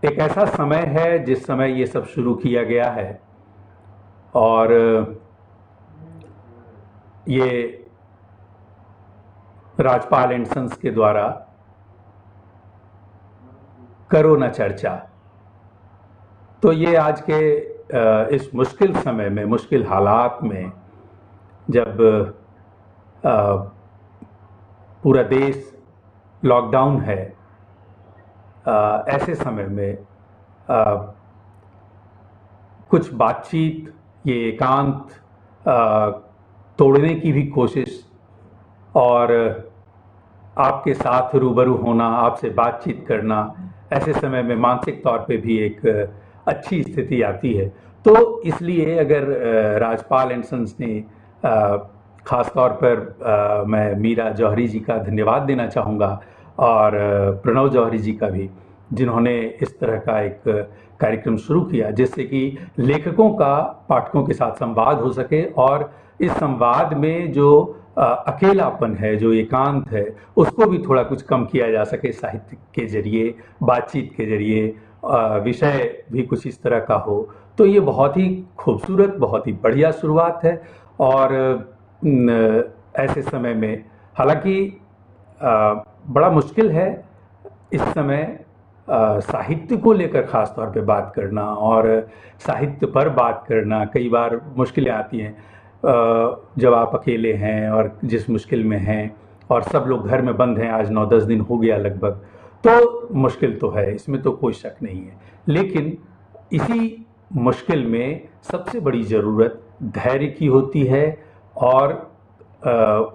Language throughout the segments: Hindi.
एक ऐसा समय है जिस समय ये सब शुरू किया गया है और ये राजपाल एंड सन्स के द्वारा करो न चर्चा। तो ये आज के इस मुश्किल समय में, मुश्किल हालात में, जब पूरा देश लॉकडाउन है, ऐसे समय में कुछ बातचीत, ये एकांत तोड़ने की भी कोशिश और आपके साथ रूबरू होना, आपसे बातचीत करना, ऐसे समय में मानसिक तौर पे भी एक अच्छी स्थिति आती है। तो इसलिए अगर राजपाल एंड सन्स ने ख़ास तौर पर मैं मीरा जौहरी जी का धन्यवाद देना चाहूँगा और प्रणव जौहरी जी का भी, जिन्होंने इस तरह का एक कार्यक्रम शुरू किया जिससे कि लेखकों का पाठकों के साथ संवाद हो सके और इस संवाद में जो अकेलापन है, जो एकांत है, उसको भी थोड़ा कुछ कम किया जा सके साहित्य के जरिए, बातचीत के जरिए, विषय भी कुछ इस तरह का हो। तो ये बहुत ही खूबसूरत, बहुत ही बढ़िया शुरुआत है। और ऐसे समय में हालांकि बड़ा मुश्किल है इस समय साहित्य को लेकर ख़ास तौर पे बात करना और साहित्य पर बात करना, कई बार मुश्किलें आती हैं जब आप अकेले हैं और जिस मुश्किल में हैं और सब लोग घर में बंद हैं, आज 9-10 दिन हो गया लगभग, तो मुश्किल तो है, इसमें तो कोई शक नहीं है। लेकिन इसी मुश्किल में सबसे बड़ी ज़रूरत धैर्य की होती है और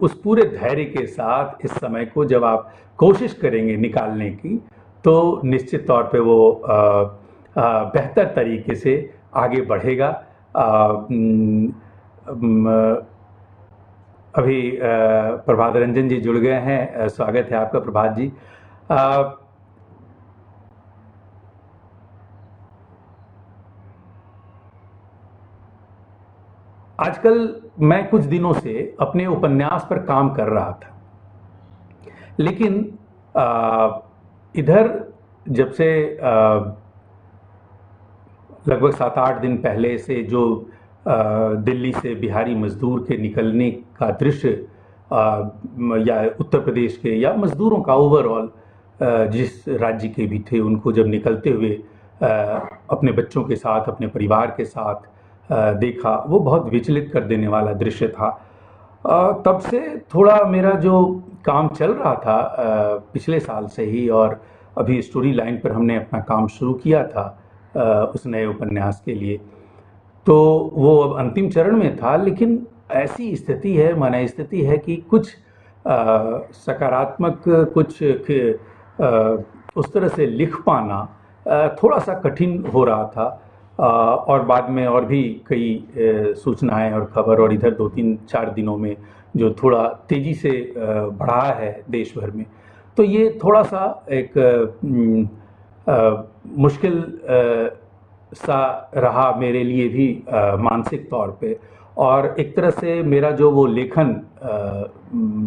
उस पूरे धैर्य के साथ इस समय को जब आप कोशिश करेंगे निकालने की, तो निश्चित तौर पे वो बेहतर तरीके से आगे बढ़ेगा। अभी प्रभात रंजन जी जुड़ गए हैं, स्वागत है आपका प्रभात जी। आजकल मैं कुछ दिनों से अपने उपन्यास पर काम कर रहा था, लेकिन इधर जब से लगभग 7-8 दिन पहले से जो दिल्ली से बिहारी मजदूर के निकलने का दृश्य या उत्तर प्रदेश के या मजदूरों का ओवरऑल जिस राज्य के भी थे, उनको जब निकलते हुए अपने बच्चों के साथ, अपने परिवार के साथ देखा, वो बहुत विचलित कर देने वाला दृश्य था। तब से थोड़ा मेरा जो काम चल रहा था पिछले साल से ही, और अभी स्टोरी लाइन पर हमने अपना काम शुरू किया था उस नए उपन्यास के लिए, तो वो अब अंतिम चरण में था। लेकिन ऐसी स्थिति है, माना स्थिति है कि कुछ सकारात्मक, कुछ उस तरह से लिख पाना थोड़ा सा कठिन हो रहा था। और बाद में और भी कई सूचनाएं और खबर, और इधर 2-3-4 दिनों में जो थोड़ा तेज़ी से बढ़ा है देश भर में, तो ये थोड़ा सा एक मुश्किल सा रहा मेरे लिए भी मानसिक तौर पे। और एक तरह से मेरा जो वो लेखन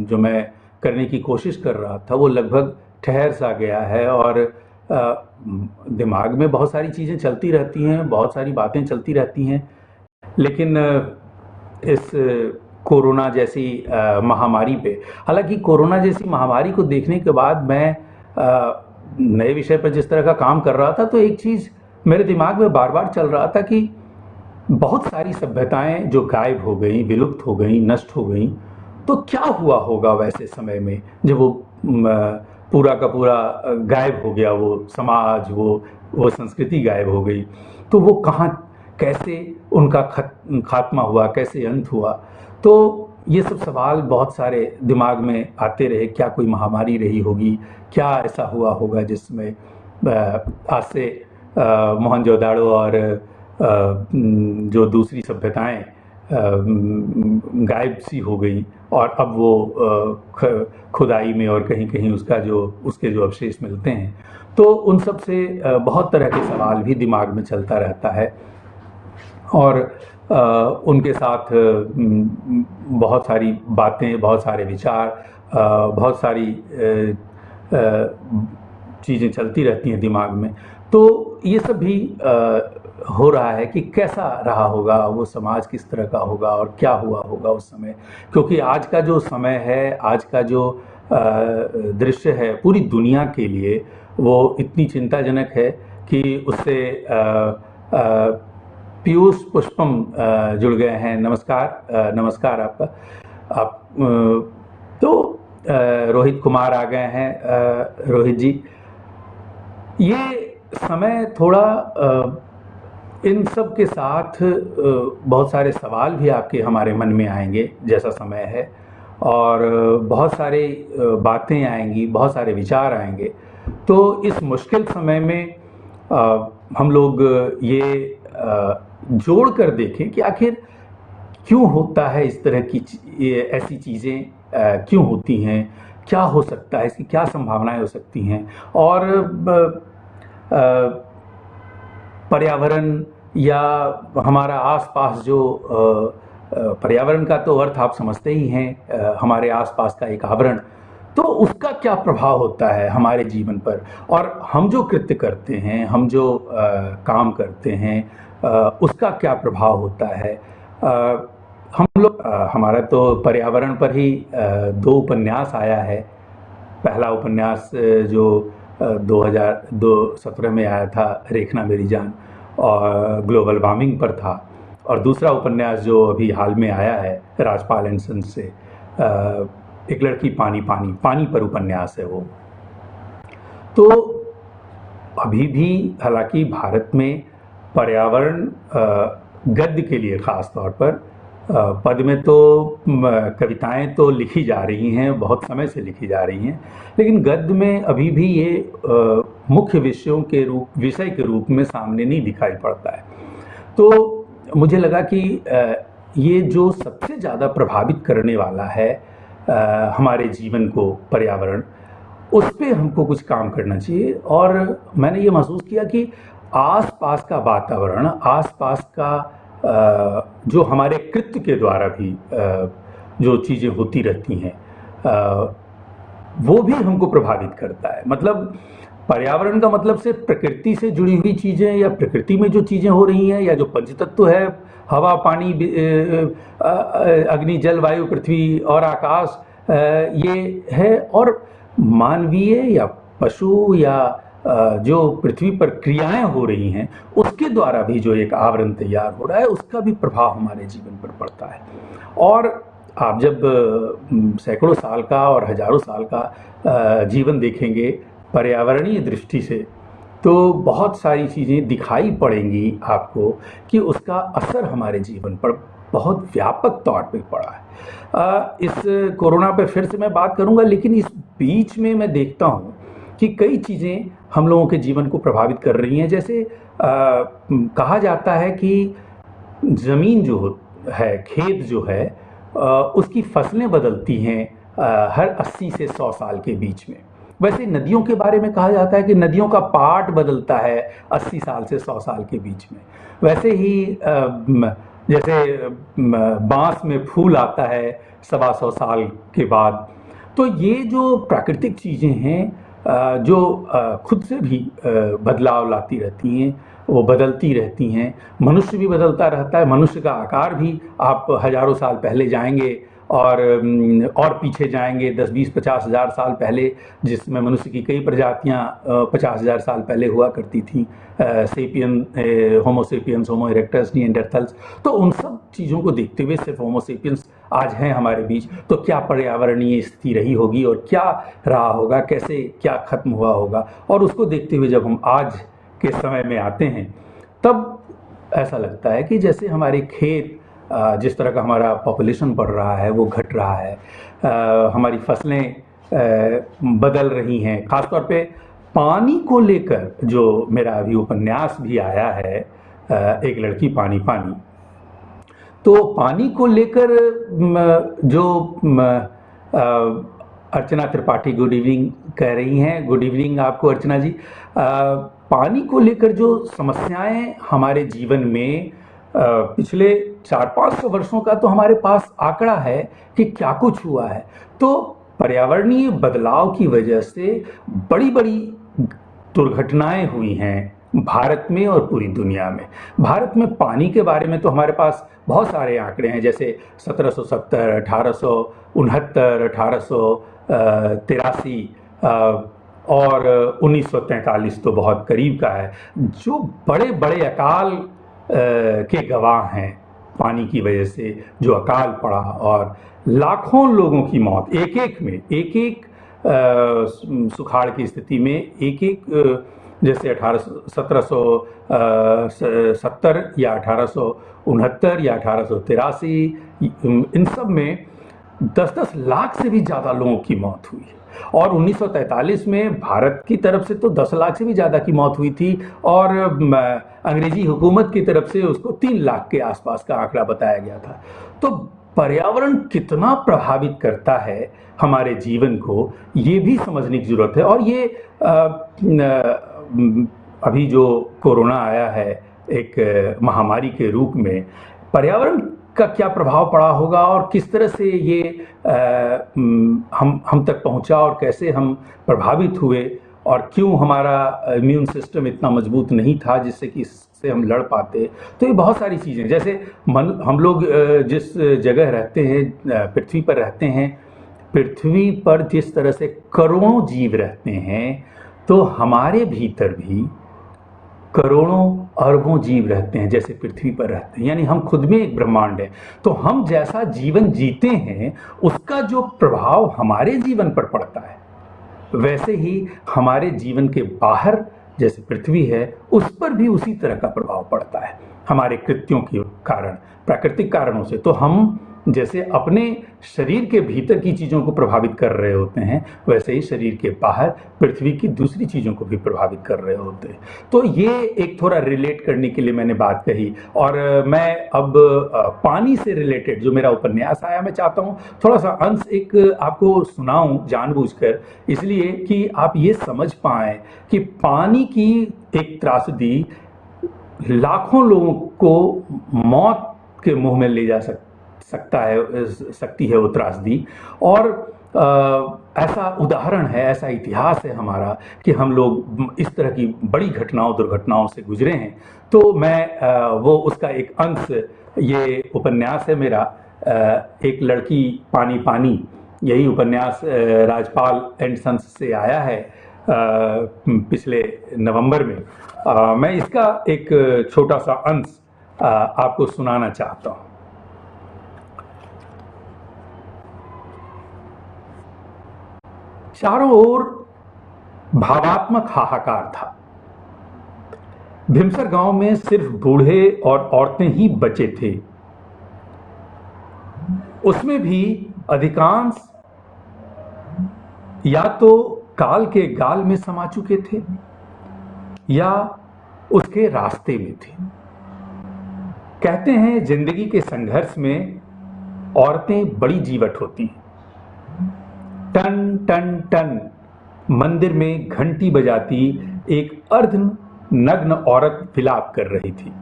जो मैं करने की कोशिश कर रहा था, वो लगभग ठहर सा गया है। और दिमाग में बहुत सारी चीज़ें चलती रहती हैं, बहुत सारी बातें चलती रहती हैं, लेकिन इस कोरोना जैसी महामारी पे, हालांकि कोरोना जैसी महामारी को देखने के बाद मैं नए विषय पर जिस तरह का काम कर रहा था, तो एक चीज़ मेरे दिमाग में बार बार चल रहा था कि बहुत सारी सभ्यताएं जो गायब हो गई, विलुप्त हो गई, नष्ट हो गई, तो क्या हुआ होगा वैसे समय में जब वो पूरा का पूरा गायब हो गया, वो समाज, वो संस्कृति गायब हो गई, तो वो कहाँ, कैसे उनका खात्मा हुआ, कैसे अंत हुआ। तो ये सब सवाल बहुत सारे दिमाग में आते रहे। क्या कोई महामारी रही होगी, क्या ऐसा हुआ होगा जिसमें आज से मोहनजोदाड़ो और जो दूसरी सभ्यताएं गायब सी हो गई, और अब वो खुदाई में और कहीं कहीं उसके जो अवशेष मिलते हैं, तो उन सब से बहुत तरह के सवाल भी दिमाग में चलता रहता है। और उनके साथ बहुत सारी बातें, बहुत सारे विचार, बहुत सारी चीज़ें चलती रहती हैं दिमाग में। तो ये सब भी हो रहा है कि कैसा रहा होगा वो समाज, किस तरह का होगा और क्या हुआ होगा उस समय, क्योंकि आज का जो समय है, आज का जो दृश्य है पूरी दुनिया के लिए, वो इतनी चिंताजनक है कि उससे पीयूष पुष्पम जुड़ गए हैं। नमस्कार, नमस्कार आपका। आप तो रोहित कुमार आ गए हैं। रोहित जी, ये समय थोड़ा इन सब के साथ बहुत सारे सवाल भी आपके हमारे मन में आएंगे, जैसा समय है, और बहुत सारे बातें आएंगी, बहुत सारे विचार आएंगे। तो इस मुश्किल समय में हम लोग ये जोड़ कर देखें कि आखिर क्यों होता है इस तरह की ऐसी चीज़ें क्यों होती हैं, क्या हो सकता है, इसकी क्या संभावनाएं हो सकती हैं, और पर्यावरण या हमारा आसपास जो पर्यावरण का तो अर्थ आप समझते ही हैं, हमारे आसपास का एक आवरण, तो उसका क्या प्रभाव होता है हमारे जीवन पर, और हम जो कृत्य करते हैं, हम जो काम करते हैं, उसका क्या प्रभाव होता है। हम लोग हमारा तो पर्यावरण पर ही 2 उपन्यास आया है। पहला उपन्यास जो 2017 में आया था, रेखना मेरी जान, और ग्लोबल वार्मिंग पर था, और दूसरा उपन्यास जो अभी हाल में आया है राजपाल एंड सन्स से, एक लड़की पानी पानी, पानी पर उपन्यास है वो। तो अभी भी हालांकि भारत में पर्यावरण गद्य के लिए ख़ास तौर पर पद में तो कविताएं तो लिखी जा रही हैं, बहुत समय से लिखी जा रही हैं, लेकिन गद्य में अभी भी ये मुख्य विषय के रूप में सामने नहीं दिखाई पड़ता है। तो मुझे लगा कि ये जो सबसे ज़्यादा प्रभावित करने वाला है हमारे जीवन को, पर्यावरण, उस पे हमको कुछ काम करना चाहिए। और मैंने ये महसूस किया कि आसपास का वातावरण, आसपास का जो हमारे कृत्य के द्वारा भी जो चीज़ें होती रहती हैं, वो भी हमको प्रभावित करता है। मतलब पर्यावरण का मतलब सिर्फ प्रकृति से जुड़ी हुई चीज़ें, या प्रकृति में जो चीज़ें हो रही हैं, या जो पंचतत्व है, हवा, पानी, अग्नि, जल, वायु, पृथ्वी और आकाश, ये है, और मानवीय या पशु या जो पृथ्वी पर क्रियाएं हो रही हैं, उसके द्वारा भी जो एक आवरण तैयार हो रहा है, उसका भी प्रभाव हमारे जीवन पर पड़ता है। और आप जब सैकड़ों साल का और हजारों साल का जीवन देखेंगे पर्यावरणीय दृष्टि से, तो बहुत सारी चीज़ें दिखाई पड़ेंगी आपको कि उसका असर हमारे जीवन पर बहुत व्यापक तौर पे पड़ा है। इस कोरोना पे फिर से मैं बात करूंगा, लेकिन इस बीच में मैं देखता हूँ कि कई चीज़ें हम लोगों के जीवन को प्रभावित कर रही हैं। जैसे कहा जाता है कि ज़मीन जो है, खेत जो है, उसकी फसलें बदलती हैं हर 80 से 100 साल के बीच में। वैसे नदियों के बारे में कहा जाता है कि नदियों का पार्ट बदलता है 80 साल से 100 साल के बीच में। वैसे ही जैसे बांस में फूल आता है 125 साल के बाद। तो ये जो प्राकृतिक चीज़ें हैं जो खुद से भी बदलाव लाती रहती हैं, वो बदलती रहती हैं। मनुष्य भी बदलता रहता है, मनुष्य का आकार भी, आप हजारों साल पहले जाएंगे और पीछे जाएंगे 10, 20, 50 हज़ार साल पहले, जिसमें मनुष्य की कई प्रजातियां 50,000 साल पहले हुआ करती थी, होमोसेपियंस, होमो इरेक्टस, निएंडरथल्स। तो उन सब चीज़ों को देखते हुए सिर्फ होमोसेपियंस आज हैं हमारे बीच, तो क्या पर्यावरणीय स्थिति रही होगी और क्या रहा होगा, कैसे क्या खत्म हुआ होगा। और उसको देखते हुए जब हम आज के समय में आते हैं, तब ऐसा लगता है कि जैसे हमारे खेत, जिस तरह का हमारा पॉपुलेशन बढ़ रहा है, वो घट रहा है, हमारी फसलें बदल रही हैं। ख़ासतौर पे पानी को लेकर जो मेरा अभी उपन्यास भी आया है, एक लड़की पानी पानी, तो पानी को लेकर जो अर्चना त्रिपाठी गुड इवनिंग कह रही हैं, गुड इवनिंग आपको अर्चना जी। पानी को लेकर जो समस्याएं हमारे जीवन में पिछले 400-500 वर्षों का तो हमारे पास आंकड़ा है कि क्या कुछ हुआ है। तो पर्यावरणीय बदलाव की वजह से बड़ी बड़ी दुर्घटनाएं हुई हैं भारत में और पूरी दुनिया में। भारत में पानी के बारे में तो हमारे पास बहुत सारे आंकड़े हैं, जैसे 1770, 1869, 1883 और 1943 तो बहुत करीब का है, जो बड़े बड़े अकाल के गवाह हैं। पानी की वजह से जो अकाल पड़ा और लाखों लोगों की मौत, एक एक सुखाड़ की स्थिति में, एक एक जैसे 1770 या 1869 या 1883, इन सब में 10-10 लाख से भी ज़्यादा लोगों की मौत हुई है। और 1943 में भारत की तरफ से तो 10 लाख से भी ज़्यादा की मौत हुई थी, और अंग्रेजी हुकूमत की तरफ से उसको 3 लाख के आसपास का आंकड़ा बताया गया था। तो पर्यावरण कितना प्रभावित करता है हमारे जीवन को, ये भी समझने की ज़रूरत है। और ये अभी जो कोरोना आया है एक महामारी के रूप में, पर्यावरण का क्या प्रभाव पड़ा होगा और किस तरह से ये हम तक पहुंचा और कैसे हम प्रभावित हुए, और क्यों हमारा इम्यून सिस्टम इतना मजबूत नहीं था जिससे कि इससे हम लड़ पाते। तो ये बहुत सारी चीज़ें, जैसे हम लोग जिस जगह रहते हैं, पृथ्वी पर रहते हैं, पृथ्वी पर जिस तरह से करोड़ों जीव रहते हैं, तो हमारे भीतर भी करोड़ों अरबों जीव रहते हैं जैसे पृथ्वी पर रहते हैं, यानी हम खुद में एक ब्रह्मांड है। तो हम जैसा जीवन जीते हैं उसका जो प्रभाव हमारे जीवन पर पड़ता है, वैसे ही हमारे जीवन के बाहर जैसे पृथ्वी है उस पर भी उसी तरह का प्रभाव पड़ता है हमारे कृत्यों के कारण, प्राकृतिक कारणों से। तो हम जैसे अपने शरीर के भीतर की चीज़ों को प्रभावित कर रहे होते हैं, वैसे ही शरीर के बाहर पृथ्वी की दूसरी चीज़ों को भी प्रभावित कर रहे होते हैं। तो ये एक थोड़ा रिलेट करने के लिए मैंने बात कही। और मैं अब पानी से रिलेटेड जो मेरा उपन्यास आया, मैं चाहता हूँ थोड़ा सा अंश एक आपको सुनाऊं जानबूझकर, इसलिए कि आप ये समझ पाएं कि पानी की एक त्रासदी लाखों लोगों को मौत के मुंह में ले जा सकती है वो त्रासदी। और ऐसा उदाहरण है, ऐसा इतिहास है हमारा कि हम लोग इस तरह की बड़ी दुर्घटनाओं से गुजरे हैं। तो मैं वो उसका एक अंश, ये उपन्यास है मेरा, एक लड़की पानी पानी, यही उपन्यास राजपाल एंड सन्स से आया है पिछले नवंबर में। मैं इसका एक छोटा सा अंश आपको सुनाना चाहता हूँ। चारों ओर भावात्मक हाहाकार था। भीमसर गांव में सिर्फ बूढ़े और औरतें ही बचे थे। उसमें भी अधिकांश या तो काल के गाल में समा चुके थे या उसके रास्ते में थे। कहते हैं जिंदगी के संघर्ष में औरतें बड़ी जीवट होती हैं। टन टन टन मंदिर में घंटी बजाती एक अर्ध नग्न औरत विलाप कर रही थी।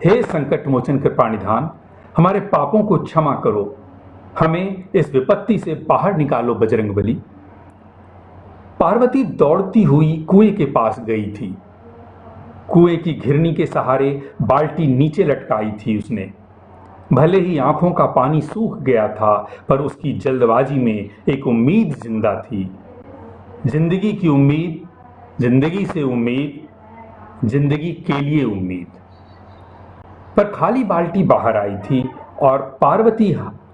हे संकट मोचन कृपानिधान, हमारे पापों को क्षमा करो, हमें इस विपत्ति से बाहर निकालो बजरंगबली। पार्वती दौड़ती हुई कुएं के पास गई थी। कुएं की घिरनी के सहारे बाल्टी नीचे लटकाई थी उसने। भले ही आंखों का पानी सूख गया था, पर उसकी जल्दबाजी में एक उम्मीद जिंदा थी। जिंदगी की उम्मीद, जिंदगी से उम्मीद, जिंदगी के लिए उम्मीद। पर खाली बाल्टी बाहर आई थी और पार्वती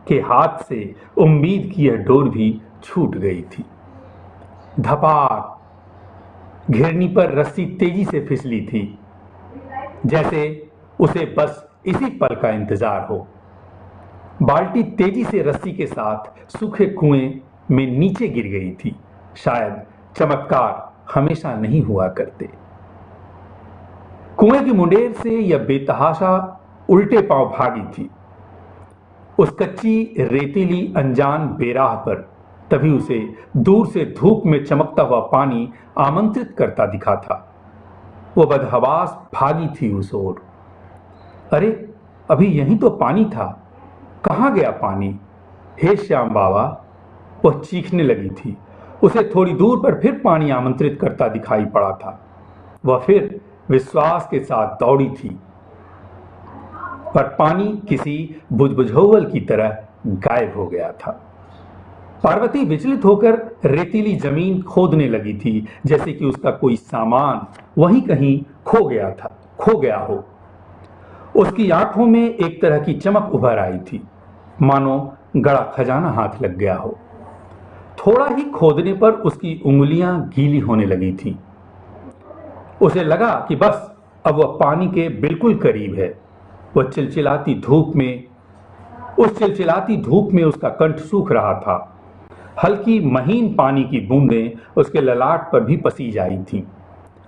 के हाथ से उम्मीद की यह डोर भी छूट गई थी। धपाक, घिरनी पर रस्सी तेजी से फिसली थी, जैसे उसे बस इसी पल का इंतजार हो। बाल्टी तेजी से रस्सी के साथ सूखे कुएं में नीचे गिर गई थी। शायद चमत्कार हमेशा नहीं हुआ करते। कुएं की मुंडेर से यह बेतहाशा उल्टे पांव भागी थी। उस कच्ची रेतीली अनजान बेराह पर तभी उसे दूर से धूप में चमकता हुआ पानी आमंत्रित करता दिखा था। वो बदहवास भागी थी उस ओर। अरे, अभी यहीं तो पानी था, कहाँ गया पानी? हे श्याम बाबा, वह चीखने लगी थी। उसे थोड़ी दूर पर फिर पानी आमंत्रित करता दिखाई पड़ा था। वह फिर विश्वास के साथ दौड़ी थी, पर पानी किसी बुझबुझौल की तरह गायब हो गया था। पार्वती विचलित होकर रेतीली जमीन खोदने लगी थी, जैसे कि उसका कोई सामान वहीं कहीं खो गया हो। उसकी आंखों में एक तरह की चमक उभर आई थी, मानो गड़ा खजाना हाथ लग गया हो। थोड़ा ही खोदने पर उसकी उंगलियां गीली होने लगी थीं। उसे लगा कि बस अब वह पानी के बिल्कुल करीब है। वह चिलचिलाती धूप में उसका कंठ सूख रहा था। हल्की महीन पानी की बूंदें उसके ललाट पर भी पसीज आई थीं।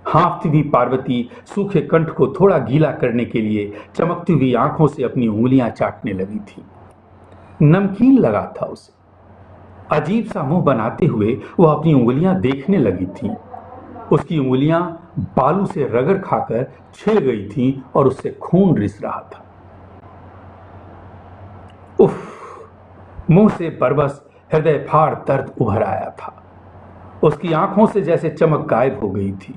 हाँफती हुई पार्वती सूखे कंठ को थोड़ा गीला करने के लिए चमकती हुई आंखों से अपनी उंगलियां चाटने लगी थी। नमकीन लगा था उसे। अजीब सा मुंह बनाते हुए वह अपनी उंगलियां देखने लगी थी। उसकी उंगलियां बालू से रगड़ खाकर छिल गई थीं और उससे खून रिस रहा था। उफ! मुंह से बरबस हृदय फाड़ दर्द उभर आया था। उसकी आंखों से जैसे चमक गायब हो गई थी।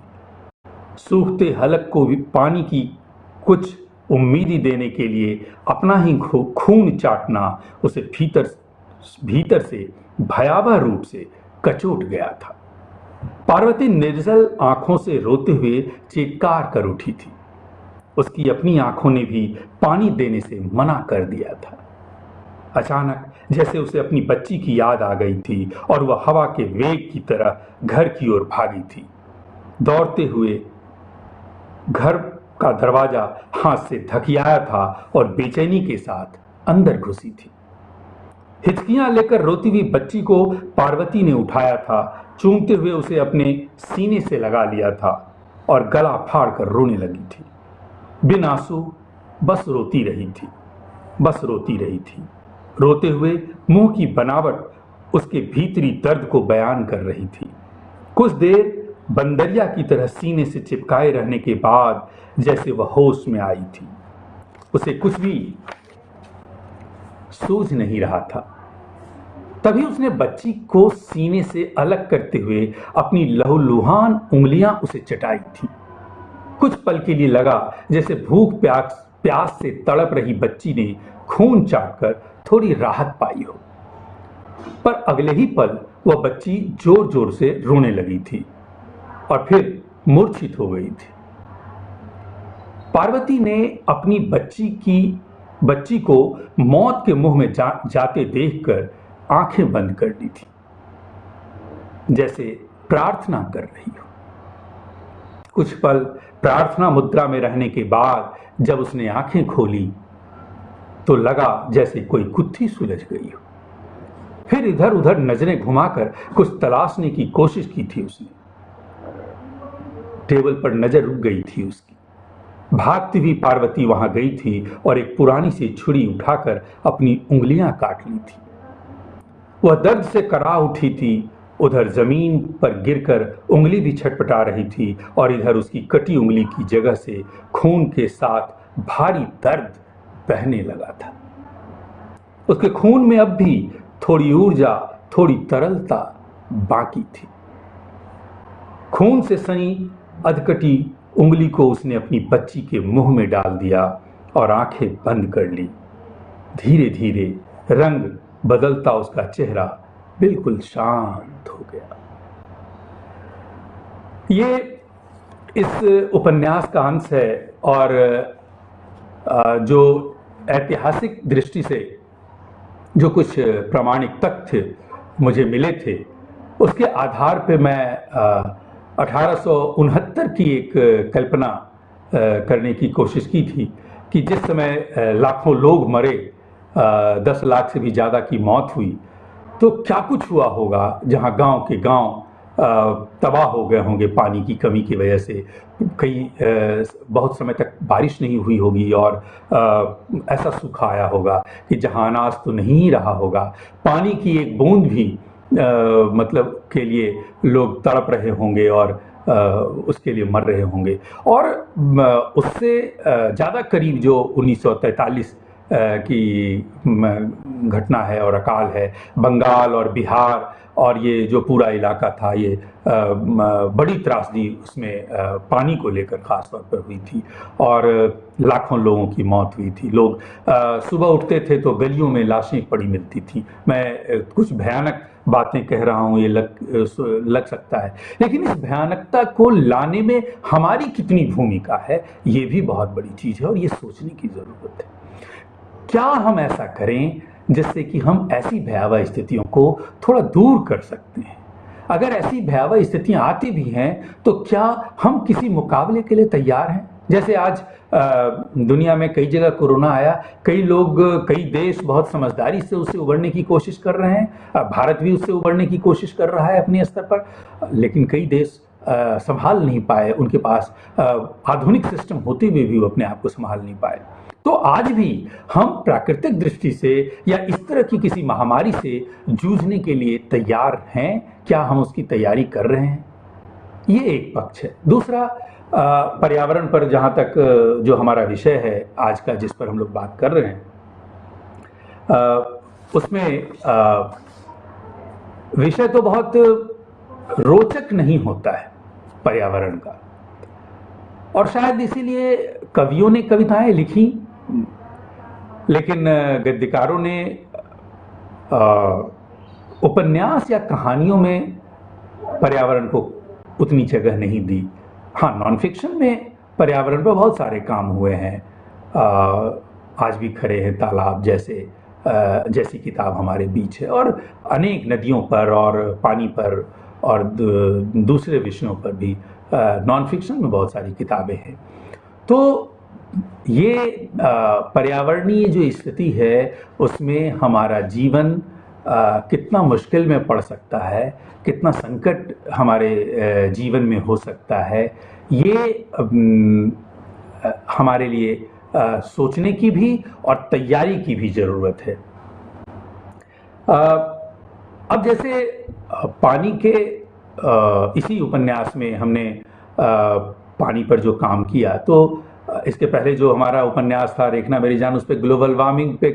सूखते हलक को भी पानी की कुछ उम्मीदी देने के लिए अपना ही खून चाटना उसे भीतर से भयावह रूप से कचोट गया था। पार्वती निर्जल आंखों से रोते हुए चीत्कार कर उठी थी। उसकी अपनी आंखों ने भी पानी देने से मना कर दिया था। अचानक जैसे उसे अपनी बच्ची की याद आ गई थी और वह हवा के वेग की तरह घर की ओर भागी थी। दौड़ते हुए घर का दरवाजा हाथ से धकियाया था और बेचैनी के साथ अंदर घुसी थी। हिचकियां लेकर रोती हुई बच्ची को पार्वती ने उठाया था, चूमते हुए उसे अपने सीने से लगा लिया था और गला फाड़ कर रोने लगी थी। बिन आंसू बस रोती रही थी। रोते हुए मुंह की बनावट उसके भीतरी दर्द को बयान कर रही थी। कुछ देर बंदरिया की तरह सीने से चिपकाए रहने के बाद जैसे वह होश में आई थी। उसे कुछ भी सूझ नहीं रहा था। तभी उसने बच्ची को सीने से अलग करते हुए अपनी लहूलुहान उंगलियां उसे चटाई थी। कुछ पल के लिए लगा जैसे भूख प्यास से तड़प रही बच्ची ने खून चाटकर थोड़ी राहत पाई हो, पर अगले ही पल वह बच्ची जोर जोर से रोने लगी थी और फिर मूर्छित हो गई थी। पार्वती ने अपनी बच्ची को मौत के मुंह में जाते देखकर आंखें बंद कर ली थी, जैसे प्रार्थना कर रही हो। कुछ पल प्रार्थना मुद्रा में रहने के बाद जब उसने आंखें खोली तो लगा जैसे कोई गुत्थी सुलझ गई हो। फिर इधर उधर नजरें घुमाकर कुछ तलाशने की कोशिश की थी उसने। टेबल पर नजर रुक गई थी उसकी। भागती हुई पार्वती वहां गई थी और एक पुरानी सी छुरी उठाकर अपनी उंगलियां काट ली थी। वह दर्द से करा उठी थी। उधर जमीन पर गिरकर उंगली भी छटपटा रही थी और इधर उसकी कटी उंगली की जगह से खून के साथ भारी दर्द बहने लगा था। उसके खून में अब भी थोड़ी ऊर्जा, थोड़ी तरलता बाकी थी। खून से सनी अधकटी उंगली को उसने अपनी बच्ची के मुंह में डाल दिया और आंखें बंद कर ली। धीरे धीरे रंग बदलता उसका चेहरा बिल्कुल शांत हो गया। ये इस उपन्यास का अंश है और जो ऐतिहासिक दृष्टि से जो कुछ प्रामाणिक तथ्य मुझे मिले थे उसके आधार पे मैं 1869 की एक कल्पना करने की कोशिश की थी कि जिस समय लाखों लोग मरे, 10 लाख से भी ज़्यादा की मौत हुई, तो क्या कुछ हुआ होगा जहां गांव के गांव तबाह हो गए होंगे पानी की कमी की वजह से। बहुत समय तक बारिश नहीं हुई होगी और ऐसा सूखा आया होगा कि जहां अनाज तो नहीं रहा होगा, पानी की एक बूंद भी मतलब के लिए लोग तड़प रहे होंगे और उसके लिए मर रहे होंगे। और उससे ज़्यादा करीब जो 1943 की घटना है और अकाल है। बंगाल और बिहार और ये जो पूरा इलाका था, ये बड़ी त्रासदी उसमें पानी को लेकर ख़ास तौर पर हुई थी और लाखों लोगों की मौत हुई थी। लोग सुबह उठते थे तो गलियों में लाशें पड़ी मिलती थी। मैं कुछ भयानक बातें कह रहा हूँ, ये लग सकता है, लेकिन इस भयानकता को लाने में हमारी कितनी भूमिका है, ये भी बहुत बड़ी चीज़ है और ये सोचने की ज़रूरत है। क्या हम ऐसा करें जिससे कि हम ऐसी भयावह स्थितियों को थोड़ा दूर कर सकते हैं? अगर ऐसी भयावह स्थितियां आती भी हैं तो क्या हम किसी मुकाबले के लिए तैयार हैं? जैसे आज दुनिया में कई जगह कोरोना आया, कई लोग, कई देश बहुत समझदारी से उससे उबरने की कोशिश कर रहे हैं। भारत भी उससे उबरने की कोशिश कर रहा है अपने स्तर पर, लेकिन कई देश संभाल नहीं पाए। उनके पास आधुनिक सिस्टम होते हुए भी वो अपने आप को संभाल नहीं पाए। तो आज भी हम प्राकृतिक दृष्टि से या इस तरह की किसी महामारी से जूझने के लिए तैयार हैं? क्या हम उसकी तैयारी कर रहे हैं? ये एक पक्ष है। दूसरा, पर्यावरण पर जहाँ तक जो हमारा विषय है आज का, जिस पर हम लोग बात कर रहे हैं, उसमें विषय तो बहुत रोचक नहीं होता है पर्यावरण का, और शायद इसीलिए कवियों ने कविताएं लिखी, लेकिन गद्यकारों ने उपन्यास या कहानियों में पर्यावरण को उतनी जगह नहीं दी। हाँ, नॉन फिक्शन में पर्यावरण पर बहुत सारे काम हुए हैं। आज भी खड़े हैं तालाब जैसी किताब हमारे बीच है, और अनेक नदियों पर और पानी पर और दूसरे विषयों पर भी नॉन फिक्शन में बहुत सारी किताबें हैं। तो ये पर्यावरणीय जो स्थिति है उसमें हमारा जीवन कितना मुश्किल में पड़ सकता है, कितना संकट हमारे जीवन में हो सकता है, ये हमारे लिए सोचने की भी और तैयारी की भी ज़रूरत है। अब जैसे पानी के इसी उपन्यास में हमने पानी पर जो काम किया, तो इसके पहले जो हमारा उपन्यास था रेखना मेरी जान, उस पर ग्लोबल वार्मिंग पे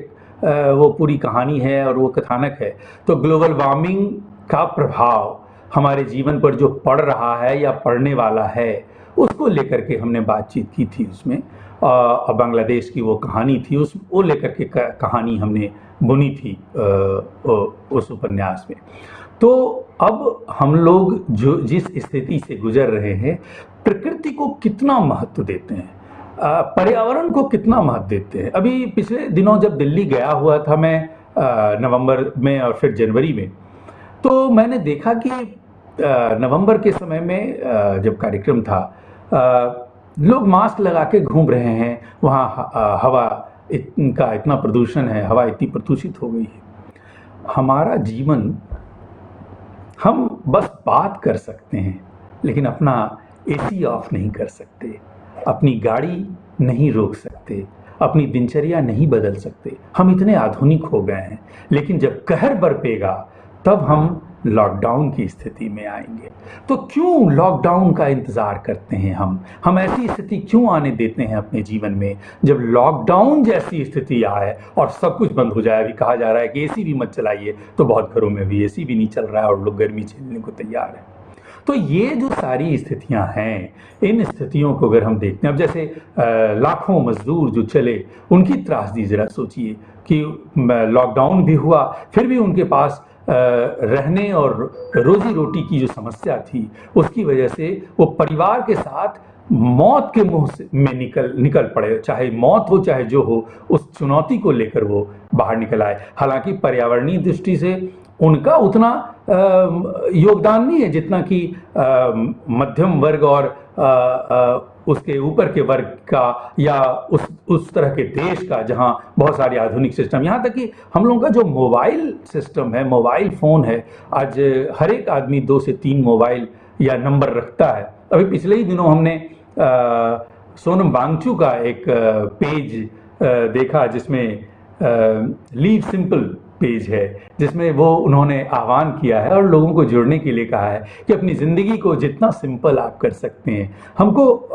वो पूरी कहानी है और वो कथानक है। तो ग्लोबल वार्मिंग का प्रभाव हमारे जीवन पर जो पड़ रहा है या पड़ने वाला है, उसको लेकर के हमने बातचीत की थी उसमें। और बांग्लादेश की वो कहानी थी, वो लेकर के कहानी हमने बुनी थी उस उपन्यास में। तो अब हम लोग जो जिस स्थिति से गुजर रहे हैं, प्रकृति को कितना महत्व देते हैं, पर्यावरण को कितना महत्व देते हैं। अभी पिछले दिनों जब दिल्ली गया हुआ था मैं, नवंबर में और फिर जनवरी में, तो मैंने देखा कि नवंबर के समय में जब कार्यक्रम था, लोग मास्क लगा के घूम रहे हैं। वहाँ हवा का इतना प्रदूषण है, हवा इतनी प्रदूषित हो गई है। हमारा जीवन, हम बस बात कर सकते हैं लेकिन अपना एसी ऑफ नहीं कर सकते, अपनी गाड़ी नहीं रोक सकते, अपनी दिनचर्या नहीं बदल सकते। हम इतने आधुनिक हो गए हैं, लेकिन जब कहर बरपेगा तब हम लॉकडाउन की स्थिति में आएंगे। तो क्यों लॉकडाउन का इंतज़ार करते हैं हम ऐसी स्थिति क्यों आने देते हैं अपने जीवन में? जब लॉकडाउन जैसी स्थिति आए और सब कुछ बंद हो जाए, अभी कहा जा रहा है कि एसी भी मत चलाइए, तो बहुत घरों में भी एसी भी नहीं चल रहा है और लोग गर्मी झेलने को तैयार हैं। तो ये जो सारी स्थितियां हैं, इन स्थितियों को अगर हम देखते हैं, अब जैसे लाखों मजदूर जो चले, उनकी त्रासदी ज़रा सोचिए कि लॉकडाउन भी हुआ, फिर भी उनके पास रहने और रोजी रोटी की जो समस्या थी, उसकी वजह से वो परिवार के साथ मौत के मुंह में निकल पड़े। चाहे मौत हो चाहे जो हो, उस चुनौती को लेकर वो बाहर निकल आए। हालांकि पर्यावरणीय दृष्टि से उनका उतना योगदान नहीं है जितना कि मध्यम वर्ग और उसके ऊपर के वर्ग का, या उस तरह के देश का जहां बहुत सारे आधुनिक सिस्टम, यहाँ तक कि हम लोगों का जो मोबाइल सिस्टम है, मोबाइल फ़ोन है, आज हर एक आदमी 2 से 3 मोबाइल या नंबर रखता है। अभी पिछले ही दिनों हमने सोनम वांगचू का एक पेज देखा जिसमें लीव सिंपल पेज है, जिसमें वो उन्होंने आह्वान किया है और लोगों को जुड़ने के लिए कहा है कि अपनी ज़िंदगी को जितना सिंपल आप कर सकते हैं।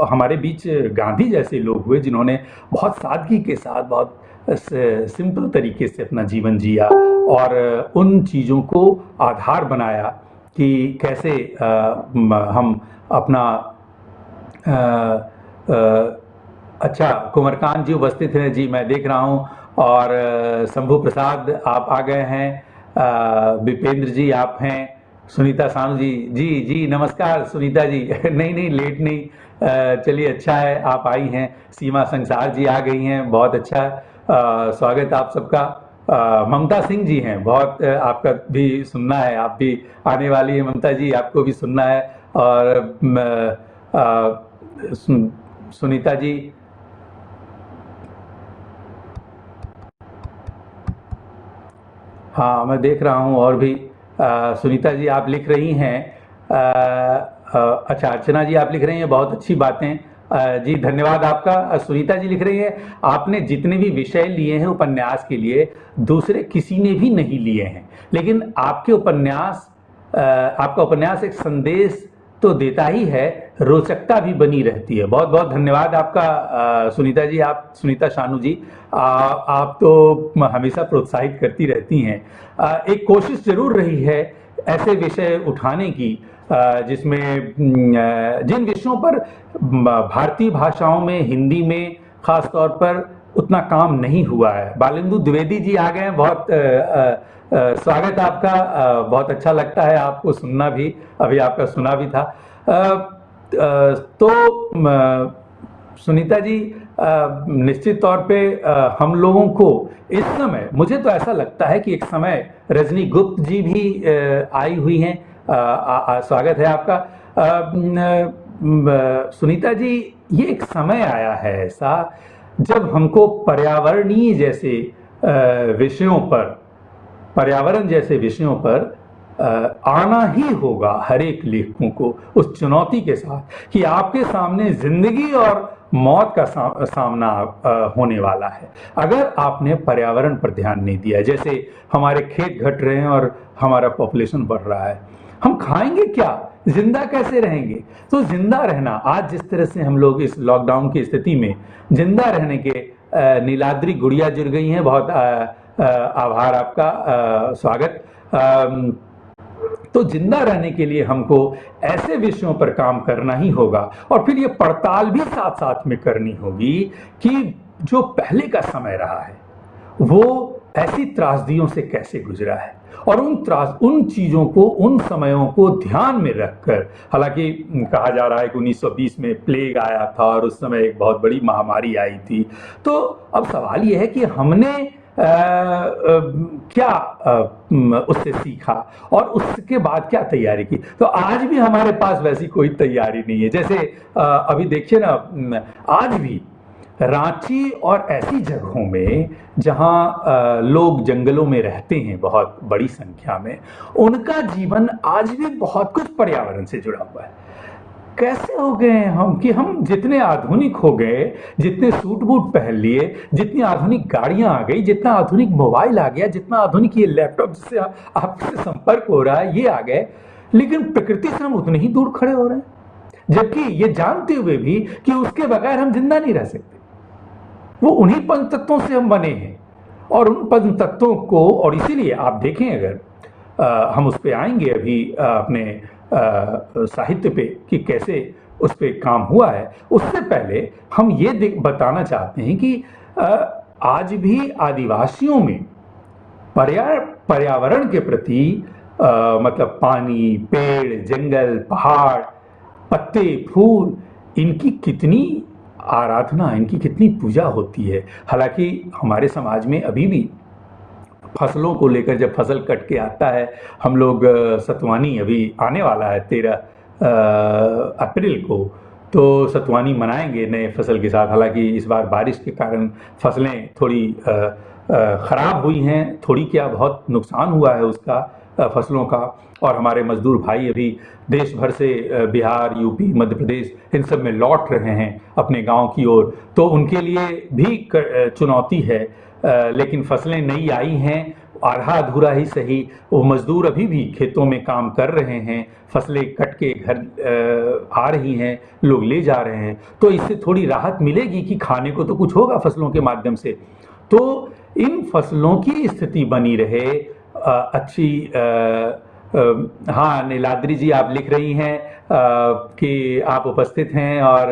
हमारे बीच गांधी जैसे लोग हुए जिन्होंने बहुत सादगी के साथ, बहुत सिंपल तरीके से अपना जीवन जिया और उन चीज़ों को आधार बनाया कि कैसे हम अपना अच्छा, कुंवरकांत जी उपस्थित हैं जी, मैं देख रहा हूँ। और शंभू प्रसाद आप आ गए हैं, विपेंद्र जी आप हैं, सुनीता सानू जी जी जी नमस्कार सुनीता जी नहीं नहीं लेट नहीं, चलिए अच्छा है आप आई हैं। सीमा संसार जी आ गई हैं, बहुत अच्छा, स्वागत आप सबका। ममता सिंह जी हैं, बहुत आपका भी सुनना है, आप भी आने वाली है ममता जी, आपको भी सुनना है। और सुनीता जी, हाँ मैं देख रहा हूँ। और भी सुनीता जी आप लिख रही हैं, अच्छा अर्चना जी आप लिख रही हैं, बहुत अच्छी बातें, जी धन्यवाद आपका। सुनीता जी लिख रही हैं, आपने जितने भी विषय लिए हैं उपन्यास के लिए दूसरे किसी ने भी नहीं लिए हैं, लेकिन आपका उपन्यास एक संदेश तो देता ही है, रोचकता भी बनी रहती है। बहुत बहुत धन्यवाद आपका सुनीता जी, आप सुनीता शानू जी, आप तो हमेशा प्रोत्साहित करती रहती हैं। एक कोशिश जरूर रही है ऐसे विषय उठाने की जिसमें जिन विषयों पर भारतीय भाषाओं में, हिंदी में खास तौर पर उतना काम नहीं हुआ है। बालेंदु द्विवेदी जी आ गए हैं, बहुत स्वागत आपका, बहुत अच्छा लगता है आपको सुनना भी, अभी आपका सुना भी था। तो सुनीता जी, निश्चित तौर पे हम लोगों को इस समय, मुझे तो ऐसा लगता है कि एक समय रजनी गुप्त जी भी आई हुई हैं, स्वागत है आपका। सुनीता जी, ये एक समय आया है ऐसा जब हमको पर्यावरणीय जैसे विषयों पर, पर्यावरण जैसे विषयों पर आना ही होगा हर एक लेखकों को, उस चुनौती के साथ कि आपके सामने जिंदगी और मौत का सामना होने वाला है अगर आपने पर्यावरण पर ध्यान नहीं दिया। जैसे हमारे खेत घट रहे हैं और हमारा पॉपुलेशन बढ़ रहा है, हम खाएंगे क्या, जिंदा कैसे रहेंगे? तो जिंदा रहना, आज जिस तरह से हम लोग इस लॉकडाउन की स्थिति में जिंदा रहने के, नीलाद्री गुड़िया जुड़ गई हैं, बहुत आभार आपका, स्वागत। तो जिंदा रहने के लिए हमको ऐसे विषयों पर काम करना ही होगा और फिर ये पड़ताल भी साथ साथ में करनी होगी कि जो पहले का समय रहा है वो ऐसी त्रासदियों से कैसे गुजरा है, और उन चीजों को, उन समयों को ध्यान में रखकर, हालांकि कहा जा रहा है कि 1920 में प्लेग आया था और उस समय एक बहुत बड़ी महामारी आई थी। तो अब सवाल यह है कि हमने क्या उससे सीखा और उसके बाद क्या तैयारी की। तो आज भी हमारे पास वैसी कोई तैयारी नहीं है। जैसे अभी देखिए ना, आज भी रांची और ऐसी जगहों में जहां लोग जंगलों में रहते हैं बहुत बड़ी संख्या में, उनका जीवन आज भी बहुत कुछ पर्यावरण से जुड़ा हुआ है। कैसे हो गए हैं हम कि हम जितने आधुनिक हो गए, जितने सूट बूट पहन लिए, जितनी आधुनिक गाड़ियां आ गई, जितना आधुनिक मोबाइल आ गया, जितना आधुनिक ये लैपटॉप जिससे आपसे संपर्क हो रहा है, ये आ गए, लेकिन प्रकृति से हम उतने ही दूर खड़े हो रहे हैं, जबकि ये जानते हुए भी कि उसके बगैर हम जिंदा नहीं रह सकते। वो उन्हीं पंच तत्वों से हम बने हैं और उन पंच तत्वों को, और इसीलिए आप देखें, अगर हम उस पर आएंगे अभी अपने साहित्य पे कि कैसे उस पे काम हुआ है, उससे पहले हम ये बताना चाहते हैं कि आज भी आदिवासियों में पर्यावरण के प्रति मतलब पानी, पेड़, जंगल, पहाड़, पत्ते, फूल, इनकी कितनी आराधना, इनकी कितनी पूजा होती है। हालांकि हमारे समाज में अभी भी फसलों को लेकर, जब फसल कट के आता है, हम लोग सतवानी, अभी आने वाला है 13 अप्रैल को, तो सतवानी मनाएंगे नए फसल के साथ। हालांकि इस बार बारिश के कारण फसलें थोड़ी खराब हुई हैं, थोड़ी क्या बहुत नुकसान हुआ है उसका, फसलों का। और हमारे मजदूर भाई अभी देश भर से, बिहार, यूपी, मध्य प्रदेश, इन सब में लौट रहे हैं अपने गांव की ओर, तो उनके लिए भी चुनौती है। लेकिन फसलें नई आई हैं, आधा अधूरा ही सही, वो मजदूर अभी भी खेतों में काम कर रहे हैं, फसलें कट के घर आ रही हैं, लोग ले जा रहे हैं, तो इससे थोड़ी राहत मिलेगी कि खाने को तो कुछ होगा फसलों के माध्यम से। तो इन फसलों की स्थिति बनी रहे, अच्छी हाँ नीलाद्री जी आप लिख रही हैं कि आप उपस्थित हैं और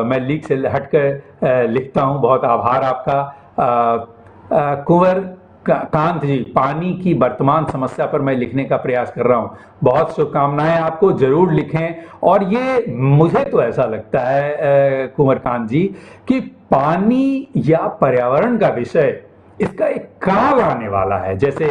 मैं लीक से हटकर लिखता हूं, बहुत आभार आपका। कुंवर कांत जी, पानी की वर्तमान समस्या पर मैं लिखने का प्रयास कर रहा हूं, बहुत शुभकामनाएं आपको, जरूर लिखें। और ये मुझे तो ऐसा लगता है कुंवर कांत जी कि पानी या पर्यावरण का विषय, इसका एक काल आने वाला है, जैसे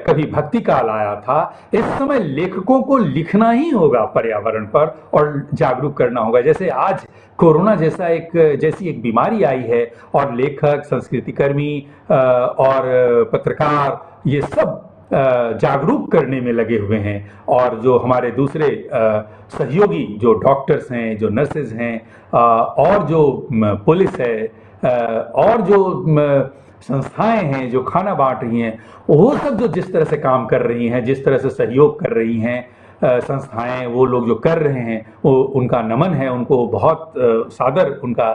कभी भक्ति काल आया था, इस समय लेखकों को लिखना ही होगा पर्यावरण पर और जागरूक करना होगा। जैसे आज कोरोना जैसी एक बीमारी आई है और लेखक, संस्कृतिकर्मी और पत्रकार ये सब जागरूक करने में लगे हुए हैं। और जो हमारे दूसरे सहयोगी जो डॉक्टर्स हैं, जो नर्सेज हैं, और जो पुलिस है, और जो संस्थाएं हैं जो खाना बांट रही हैं, वो सब जो जिस तरह से काम कर रही हैं, जिस तरह से सहयोग कर रही हैं संस्थाएं, वो लोग जो कर रहे हैं, वो उनका नमन है, उनको बहुत सादर उनका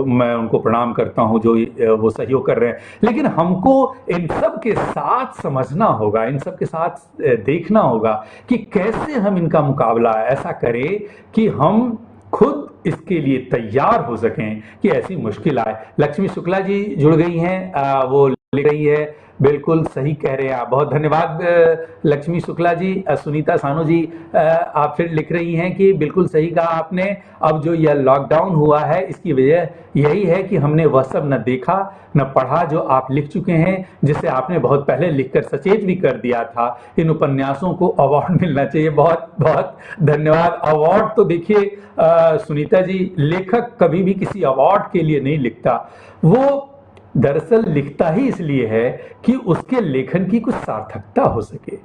मैं उनको प्रणाम करता हूं जो वो सहयोग कर रहे हैं। लेकिन हमको इन सब के साथ समझना होगा, इन सब के साथ देखना होगा कि कैसे हम इनका मुकाबला ऐसा करें कि हम खुद इसके लिए तैयार हो सकें कि ऐसी मुश्किल आए। लक्ष्मी शुक्ला जी जुड़ गई हैं, वो लिख रही है, बिल्कुल सही कह रहे हैं आप, बहुत धन्यवाद लक्ष्मी शुक्ला जी। सुनीता सानू जी आप फिर लिख रही हैं कि बिल्कुल सही कहा आपने, अब जो यह लॉकडाउन हुआ है इसकी वजह यही है कि हमने वह सब न देखा न पढ़ा जो आप लिख चुके हैं, जिसे आपने बहुत पहले लिखकर सचेत भी कर दिया था। इन उपन्यासों को अवार्ड मिलना चाहिए। बहुत बहुत धन्यवाद। अवार्ड तो देखिए सुनीता जी, लेखक कभी भी किसी अवार्ड के लिए नहीं लिखता, वो दरअसल लिखता ही इसलिए है कि उसके लेखन की कुछ सार्थकता हो सके।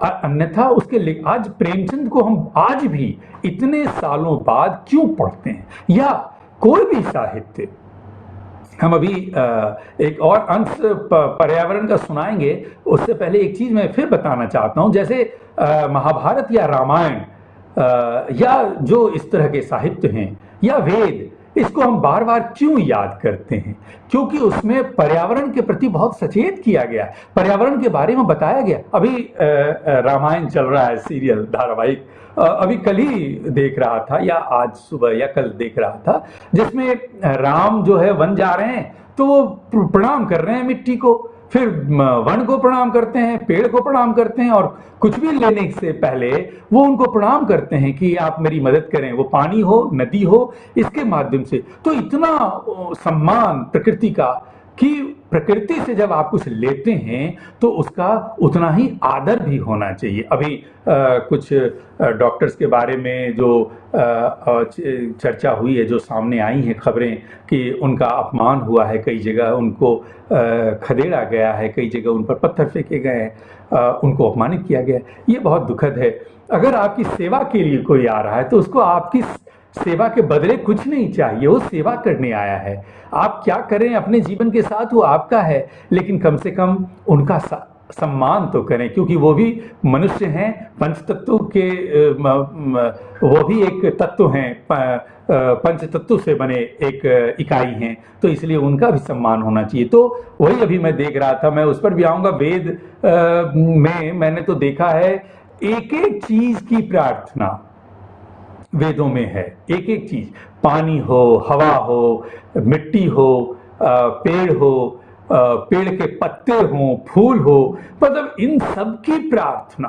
अन्यथा उसके आज प्रेमचंद को हम आज भी इतने सालों बाद क्यों पढ़ते हैं, या कोई भी साहित्य। हम अभी एक और अंश पर्यावरण का सुनाएंगे, उससे पहले एक चीज मैं फिर बताना चाहता हूं। जैसे महाभारत या रामायण या जो इस तरह के साहित्य हैं या वेद, इसको हम बार बार क्यों याद करते हैं? क्योंकि उसमें पर्यावरण के प्रति बहुत सचेत किया गया, पर्यावरण के बारे में बताया गया। अभी रामायण चल रहा है सीरियल धारावाहिक, अभी कल ही देख रहा था या आज सुबह या कल देख रहा था, जिसमें राम जो है वन जा रहे हैं तो वो प्रणाम कर रहे हैं मिट्टी को, फिर वन को प्रणाम करते हैं, पेड़ को प्रणाम करते हैं, और कुछ भी लेने से पहले वो उनको प्रणाम करते हैं कि आप मेरी मदद करें, वो पानी हो, नदी हो, इसके माध्यम से। तो इतना सम्मान प्रकृति का कि प्रकृति से जब आप कुछ लेते हैं तो उसका उतना ही आदर भी होना चाहिए। अभी कुछ डॉक्टर्स के बारे में जो चर्चा हुई है, जो सामने आई हैं खबरें कि उनका अपमान हुआ है, कई जगह उनको खदेड़ा गया है, कई जगह उन पर पत्थर फेंके गए हैं, उनको अपमानित किया गया है। ये बहुत दुखद है। अगर आपकी सेवा के लिए कोई आ रहा है तो उसको आपकी सेवा के बदले कुछ नहीं चाहिए, वो सेवा करने आया है। आप क्या करें अपने जीवन के साथ वो आपका है, लेकिन कम से कम उनका सम्मान तो करें, क्योंकि वो भी मनुष्य हैं, पंच तत्व के वो भी एक तत्व हैं, पंच तत्व से बने एक इकाई हैं, तो इसलिए उनका भी सम्मान होना चाहिए। तो वही अभी मैं देख रहा था, मैं उस पर भी आऊंगा। वेद में मैंने तो देखा है एक एक चीज की प्रार्थना वेदों में है, एक एक चीज, पानी हो, हवा हो, मिट्टी हो, पेड़ हो, पेड़ के पत्ते हो, फूल हो, मतलब इन सब की प्रार्थना।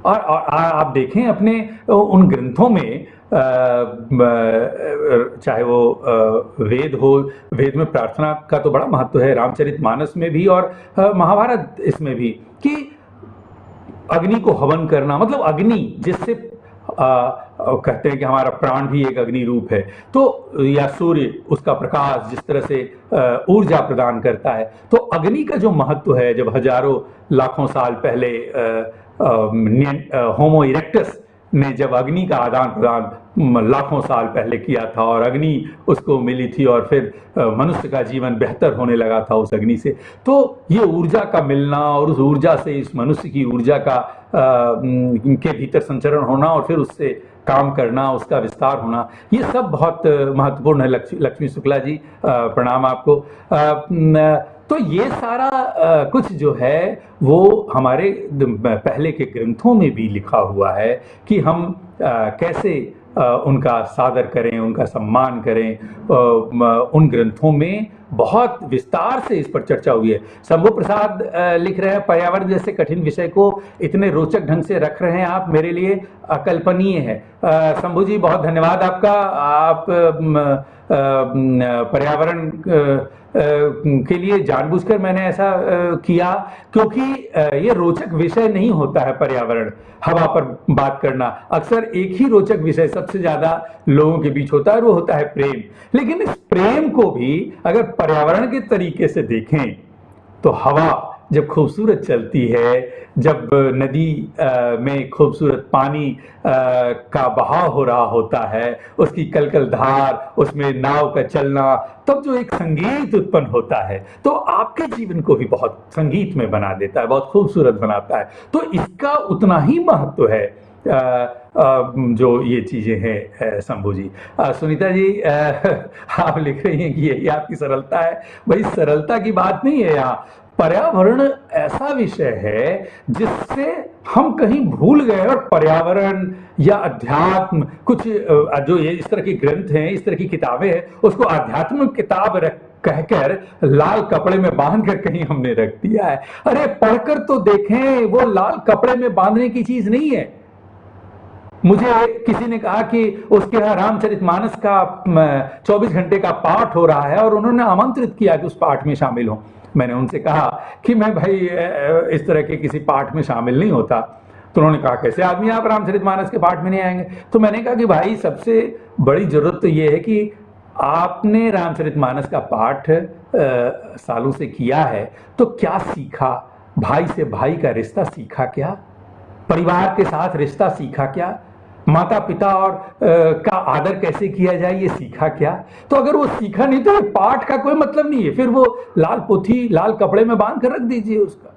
और आप देखें अपने उन ग्रंथों में, चाहे वो वेद हो, वेद में प्रार्थना का तो बड़ा महत्व है, रामचरितमानस में भी और महाभारत इसमें भी, कि अग्नि को हवन करना, मतलब अग्नि जिससे कहते हैं कि हमारा प्राण भी एक अग्नि रूप है, तो या सूर्य उसका प्रकाश जिस तरह से ऊर्जा प्रदान करता है, तो अग्नि का जो महत्व है, जब हजारों लाखों साल पहले होमो इरेक्टस ने जब अग्नि का आदान प्रदान लाखों साल पहले किया था और अग्नि उसको मिली थी और फिर मनुष्य का जीवन बेहतर होने लगा था उस अग्नि से, तो ये ऊर्जा का मिलना और उस ऊर्जा से इस मनुष्य की ऊर्जा का के भीतर संचरण होना और फिर उससे काम करना, उसका विस्तार होना, ये सब बहुत महत्वपूर्ण है। लक्ष्मी शुक्ला जी, प्रणाम आपको। तो ये सारा कुछ जो है वो हमारे पहले के ग्रंथों में भी लिखा हुआ है कि हम कैसे उनका सादर करें, उनका सम्मान करें। उन ग्रंथों में बहुत विस्तार से इस पर चर्चा हुई है। शंभू प्रसाद लिख रहे हैं, पर्यावरण जैसे कठिन विषय को इतने रोचक ढंग से रख रहे हैं आप, मेरे लिए अकल्पनीय है। शंभू जी, बहुत धन्यवाद आपका। आप पर्यावरण के लिए जानबूझकर मैंने ऐसा किया, क्योंकि ये रोचक विषय नहीं होता है पर्यावरण, हवा पर बात करना। अक्सर एक ही रोचक विषय सबसे ज्यादा लोगों के बीच होता है, वो होता है प्रेम। लेकिन इस प्रेम को भी अगर पर्यावरण के तरीके से देखें तो हवा जब खूबसूरत चलती है, जब नदी में खूबसूरत पानी का बहाव हो रहा होता है, उसकी कलकल धार, उसमें नाव का चलना, तब जो एक संगीत उत्पन्न होता है, तो आपके जीवन को भी बहुत संगीत में बना देता है, बहुत खूबसूरत बनाता है। तो इसका उतना ही महत्व है जो ये चीजें हैं। शंभू जी, सुनीता जी, आप लिख रही हैं कि यही आपकी सरलता है। भाई, सरलता की बात नहीं है यहाँ। पर्यावरण ऐसा विषय है जिससे हम कहीं भूल गए, और पर्यावरण या अध्यात्म, कुछ जो ये इस तरह के ग्रंथ हैं, इस तरह की किताबें हैं, उसको आध्यात्मिक किताब कहकर लाल कपड़े में बांध कर कहीं हमने रख दिया है। अरे, पढ़कर तो देखें, वो लाल कपड़े में बांधने की चीज नहीं है। मुझे किसी ने कहा कि उसके यहाँ रामचरितमानस का 24 घंटे का पाठ हो रहा है और उन्होंने आमंत्रित किया कि उस पाठ में शामिल हो। मैंने उनसे कहा कि मैं भाई इस तरह के किसी पाठ में शामिल नहीं होता। तो उन्होंने कहा, कैसे आदमी आप रामचरितमानस के पाठ में नहीं आएंगे? तो मैंने कहा कि भाई, सबसे बड़ी जरूरत तो ये है कि आपने रामचरितमानस का पाठ सालों से किया है, तो क्या सीखा? भाई से भाई का रिश्ता सीखा क्या? परिवार के साथ रिश्ता सीखा क्या? माता पिता और का आदर कैसे किया जाए, ये सीखा क्या? तो अगर वो सीखा नहीं तो पाठ का कोई मतलब नहीं है। फिर वो लाल पोथी लाल कपड़े में बांध कर रख दीजिए उसका।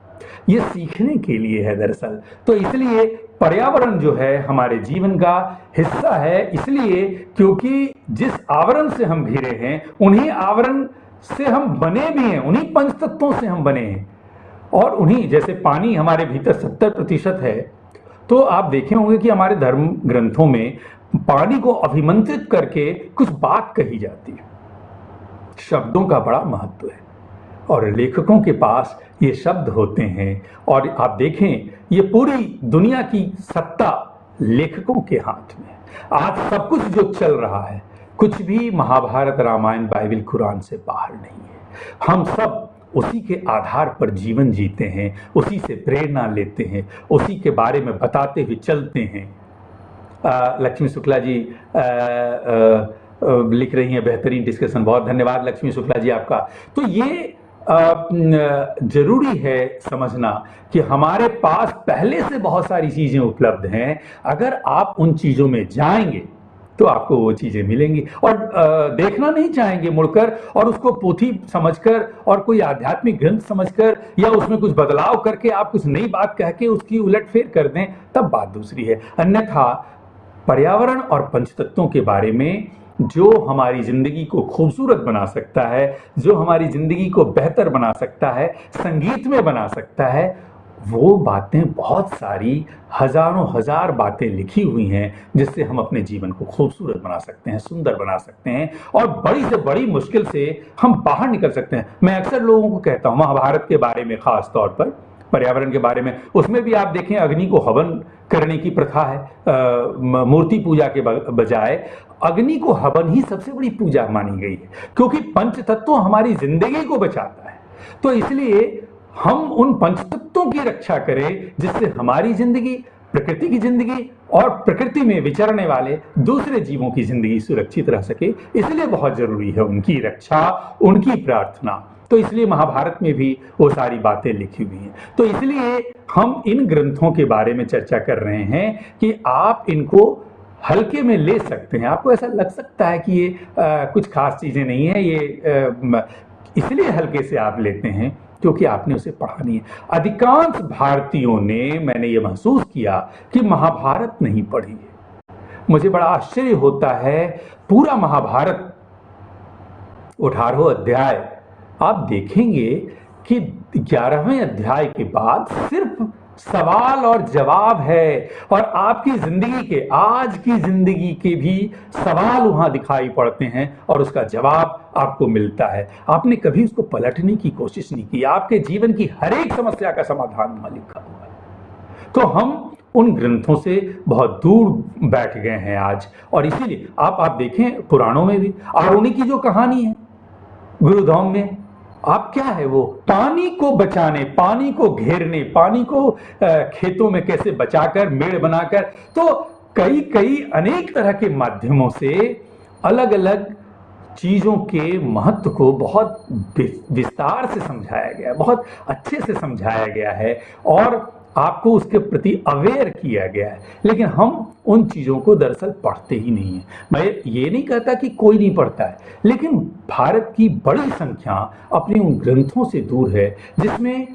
ये सीखने के लिए है दरअसल। तो इसलिए पर्यावरण जो है हमारे जीवन का हिस्सा है, इसलिए क्योंकि जिस आवरण से हम घिरे हैं, उन्हीं आवरण से हम बने भी हैं, उन्हीं पंच तत्वों से हम बने हैं। और उन्हीं, जैसे पानी हमारे भीतर 70% है, तो आप देखे होंगे कि हमारे धर्म ग्रंथों में पानी को अभिमंत्रित करके कुछ बात कही जाती है। शब्दों का बड़ा महत्व है और लेखकों के पास ये शब्द होते हैं। और आप देखें, ये पूरी दुनिया की सत्ता लेखकों के हाथ में। आज सब कुछ जो चल रहा है, कुछ भी महाभारत, रामायण, बाइबल, कुरान से बाहर नहीं है। हम सब उसी के आधार पर जीवन जीते हैं, उसी से प्रेरणा लेते हैं, उसी के बारे में बताते हुए चलते हैं। लक्ष्मी शुक्ला जी लिख रही हैं, बेहतरीन डिस्कशन, बहुत धन्यवाद लक्ष्मी शुक्ला जी आपका। तो ये जरूरी है समझना कि हमारे पास पहले से बहुत सारी चीजें उपलब्ध हैं। अगर आप उन चीजों में जाएंगे तो आपको वो चीजें मिलेंगी, और देखना नहीं चाहेंगे मुड़कर, और उसको पोथी समझकर और कोई आध्यात्मिक ग्रंथ समझकर या उसमें कुछ बदलाव करके आप कुछ नई बात कह के उसकी उलटफेर कर दें, तब बात दूसरी है। अन्यथा पर्यावरण और पंचतत्वों के बारे में जो हमारी जिंदगी को खूबसूरत बना सकता है, जो हमारी जिंदगी को बेहतर बना सकता है, संगीत में बना सकता है, वो बातें बहुत सारी, हजारों हजार बातें लिखी हुई हैं जिससे हम अपने जीवन को खूबसूरत बना सकते हैं, सुंदर बना सकते हैं, और बड़ी से बड़ी मुश्किल से हम बाहर निकल सकते हैं। मैं अक्सर लोगों को कहता हूं, महाभारत के बारे में खास तौर पर, पर्यावरण के बारे में, उसमें भी आप देखें अग्नि को हवन करने की प्रथा है। मूर्ति पूजा के बजाय अग्नि को हवन ही सबसे बड़ी पूजा मानी गई है, क्योंकि पंच तत्व हमारी जिंदगी को बचाता है। तो इसलिए हम उन पंचतत्वों की रक्षा करें जिससे हमारी जिंदगी, प्रकृति की जिंदगी और प्रकृति में विचरने वाले दूसरे जीवों की जिंदगी सुरक्षित रह सके। इसलिए बहुत जरूरी है उनकी रक्षा, उनकी प्रार्थना। तो इसलिए महाभारत में भी वो सारी बातें लिखी हुई हैं। तो इसलिए हम इन ग्रंथों के बारे में चर्चा कर रहे हैं कि आप इनको हल्के में ले सकते हैं। आपको ऐसा लग सकता है कि ये कुछ खास चीजें नहीं है, ये इसलिए हल्के से आप लेते हैं क्योंकि आपने उसे पढ़ा नहीं है। अधिकांश भारतीयों ने, मैंने ये महसूस किया कि महाभारत नहीं पढ़ी है। मुझे बड़ा आश्चर्य होता है, पूरा महाभारत 18वां अध्याय आप देखेंगे कि 11वें अध्याय के बाद सिर्फ सवाल और जवाब है, और आपकी जिंदगी के, आज की जिंदगी के भी सवाल वहां दिखाई पड़ते हैं और उसका जवाब आपको मिलता है। आपने कभी उसको पलटने की कोशिश नहीं की। आपके जीवन की हर एक समस्या का समाधान वहां लिखा हुआ है। तो हम उन ग्रंथों से बहुत दूर बैठ गए हैं आज, और इसीलिए आप देखें पुराणों में भी आरुणि की जो कहानी है गुरुधाम में, आप क्या है वो पानी को बचाने, पानी को घेरने, पानी को खेतों में कैसे बचाकर, मेड़ बनाकर, तो कई अनेक तरह के माध्यमों से अलग अलग चीजों के महत्व को बहुत विस्तार से समझाया गया, बहुत अच्छे से समझाया गया है और आपको उसके प्रति अवेयर किया गया है। लेकिन हम उन चीजों को दरअसल पढ़ते ही नहीं है। मैं ये नहीं कहता कि कोई नहीं पढ़ता है, लेकिन भारत की बड़ी संख्या अपने उन ग्रंथों से दूर है जिसमें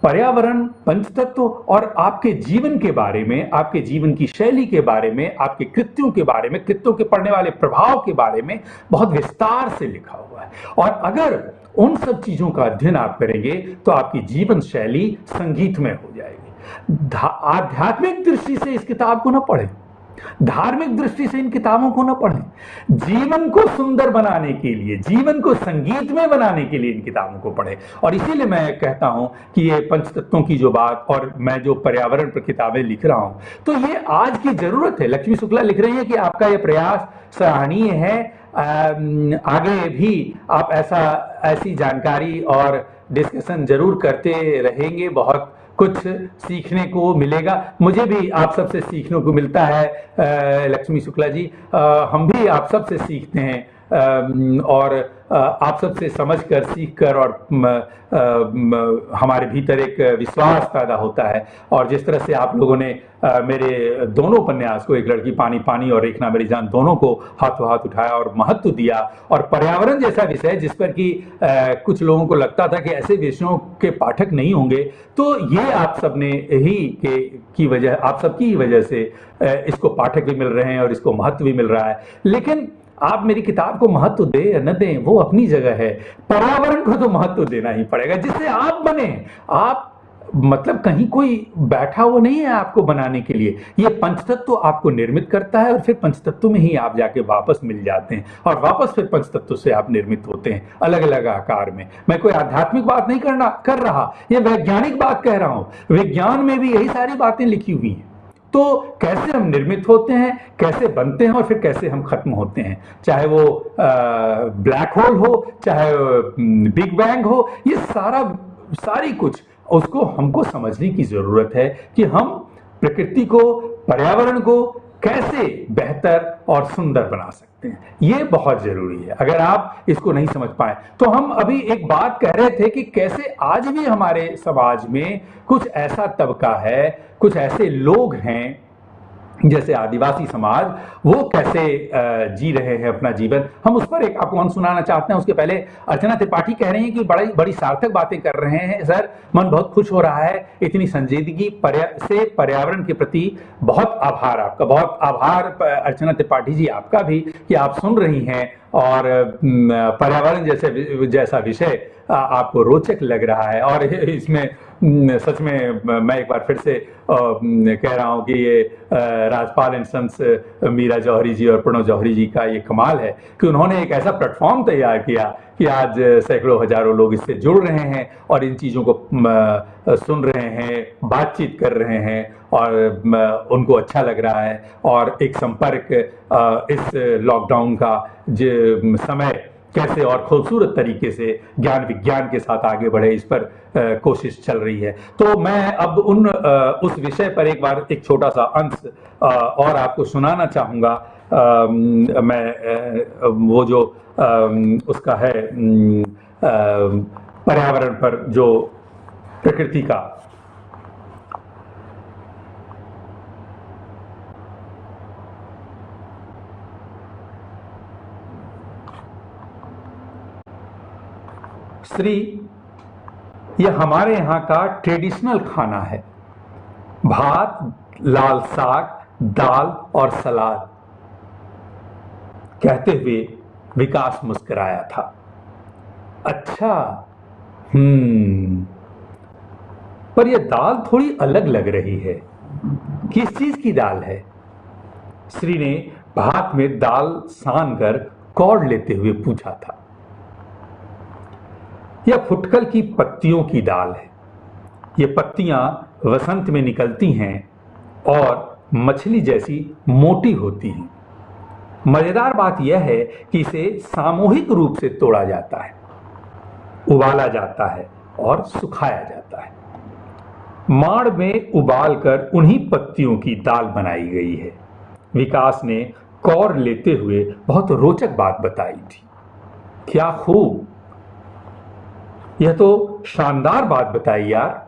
पर्यावरण, पंचतत्व और आपके जीवन के बारे में, आपके जीवन की शैली के बारे में, आपके कृत्यों के बारे में, कृत्यों के पड़ने वाले प्रभाव के बारे में बहुत विस्तार से लिखा हुआ है। और अगर उन सब चीजों का अध्ययन आप करेंगे तो आपकी जीवन शैली संगीतमय हो जाएगी। आध्यात्मिक दृष्टि से इस किताब को न पढ़ें, धार्मिक दृष्टि से इन किताबों को न पढ़ें। जीवन को सुंदर बनाने के लिए, जीवन को संगीतमय बनाने के लिए इन किताबों को पढ़ें। और इसीलिए मैं कहता हूं कि ये पंचतत्वों की जो बात, और मैं जो पर्यावरण पर किताबें लिख रहा हूं, तो ये आज की जरूरत है। लक्ष्मी शुक्ला लिख रही है कि आपका ये प्रयास सराहनीय है, आगे भी आप ऐसी जानकारी और डिस्कशन जरूर करते रहेंगे, बहुत कुछ सीखने को मिलेगा। मुझे भी आप सबसे सीखने को मिलता है लक्ष्मी शुक्ला जी, हम भी आप सबसे सीखते हैं और आप सबसे समझकर, सीखकर, और हमारे भीतर एक विश्वास पैदा होता है। और जिस तरह से आप लोगों ने मेरे दोनों उपन्यास को, एक लड़की पानी पानी और एक ना मेरी जान, दोनों को हाथों हाथ उठाया और महत्व दिया, और पर्यावरण जैसा विषय जिस पर कि कुछ लोगों को लगता था कि ऐसे विषयों के पाठक नहीं होंगे, तो ये आप सबने ही की वजह, आप सबकी ही वजह से इसको पाठक भी मिल रहे हैं और इसको महत्व भी मिल रहा है। लेकिन आप मेरी किताब को महत्व दें या न दें, वो अपनी जगह है। पर्यावरण को तो महत्व देना ही पड़ेगा, जिससे आप बने। आप मतलब कहीं कोई बैठा हुआ नहीं है आपको बनाने के लिए। ये पंचतत्व आपको निर्मित करता है और फिर पंचतत्व में ही आप जाके वापस मिल जाते हैं, और वापस फिर पंचतत्व से आप निर्मित होते हैं अलग अलग आकार में। मैं कोई आध्यात्मिक बात नहीं कर रहा, ये वैज्ञानिक बात कह रहा हूं। विज्ञान में भी यही सारी बातें लिखी हुई हैं। तो कैसे हम निर्मित होते हैं, कैसे बनते हैं, और फिर कैसे हम खत्म होते हैं, चाहे वो ब्लैक होल हो, चाहे बिग बैंग हो, ये सारी कुछ उसको हमको समझने की जरूरत है कि हम प्रकृति को, पर्यावरण को कैसे बेहतर और सुंदर बना सकते हैं। ये बहुत जरूरी है। अगर आप इसको नहीं समझ पाए, तो हम अभी एक बात कह रहे थे कि कैसे आज भी हमारे समाज में कुछ ऐसा तबका है, कुछ ऐसे लोग हैं, जैसे आदिवासी समाज, वो कैसे जी रहे हैं अपना जीवन। हम उस पर एक आपको हम सुनाना चाहते हैं। उसके पहले अर्चना त्रिपाठी कह रही हैं कि बड़ी सार्थक बातें कर रहे हैं सर, मन बहुत खुश हो रहा है, इतनी संजीदगी से पर्यावरण के प्रति बहुत आभार। आपका बहुत आभार अर्चना त्रिपाठी जी, आपका भी, कि आप सुन रही हैं और पर्यावरण जैसा विषय आपको रोचक लग रहा है। और इसमें सच में मैं एक बार फिर से कह रहा हूं कि ये राजपाल एंड सन्स मीरा जौहरी जी और प्रणव जौहरी जी का ये कमाल है कि उन्होंने एक ऐसा प्लेटफॉर्म तैयार किया कि आज सैकड़ों हजारों लोग इससे जुड़ रहे हैं और इन चीज़ों को सुन रहे हैं, बातचीत कर रहे हैं, और उनको अच्छा लग रहा है। और एक संपर्क इस लॉकडाउन का जो समय कैसे और खूबसूरत तरीके से ज्ञान विज्ञान के साथ आगे बढ़े, इस पर कोशिश चल रही है। तो मैं अब उस विषय पर एक बार एक छोटा सा अंश और आपको सुनाना चाहूँगा। मैं वो जो उसका है पर्यावरण पर, जो प्रकृति का श्री, यह हमारे यहाँ का ट्रेडिशनल खाना है। भात, लाल साग, दाल और सलाद। कहते हुए विकास मुस्कुराया था। अच्छा, पर यह दाल थोड़ी अलग लग रही है। किस चीज की दाल है? श्री ने भात में दाल सान कर कौड़ लेते हुए पूछा था। यह फुटकल की पत्तियों की दाल है। ये पत्तियां वसंत में निकलती हैं और मछली जैसी मोटी होती हैं। मजेदार बात यह है कि इसे सामूहिक रूप से तोड़ा जाता है, उबाला जाता है और सुखाया जाता है। माड़ में उबालकर उन्हीं पत्तियों की दाल बनाई गई है। विकास ने कौर लेते हुए बहुत रोचक बात बताई थी। क्या खूब! यह तो शानदार बात बताई यार,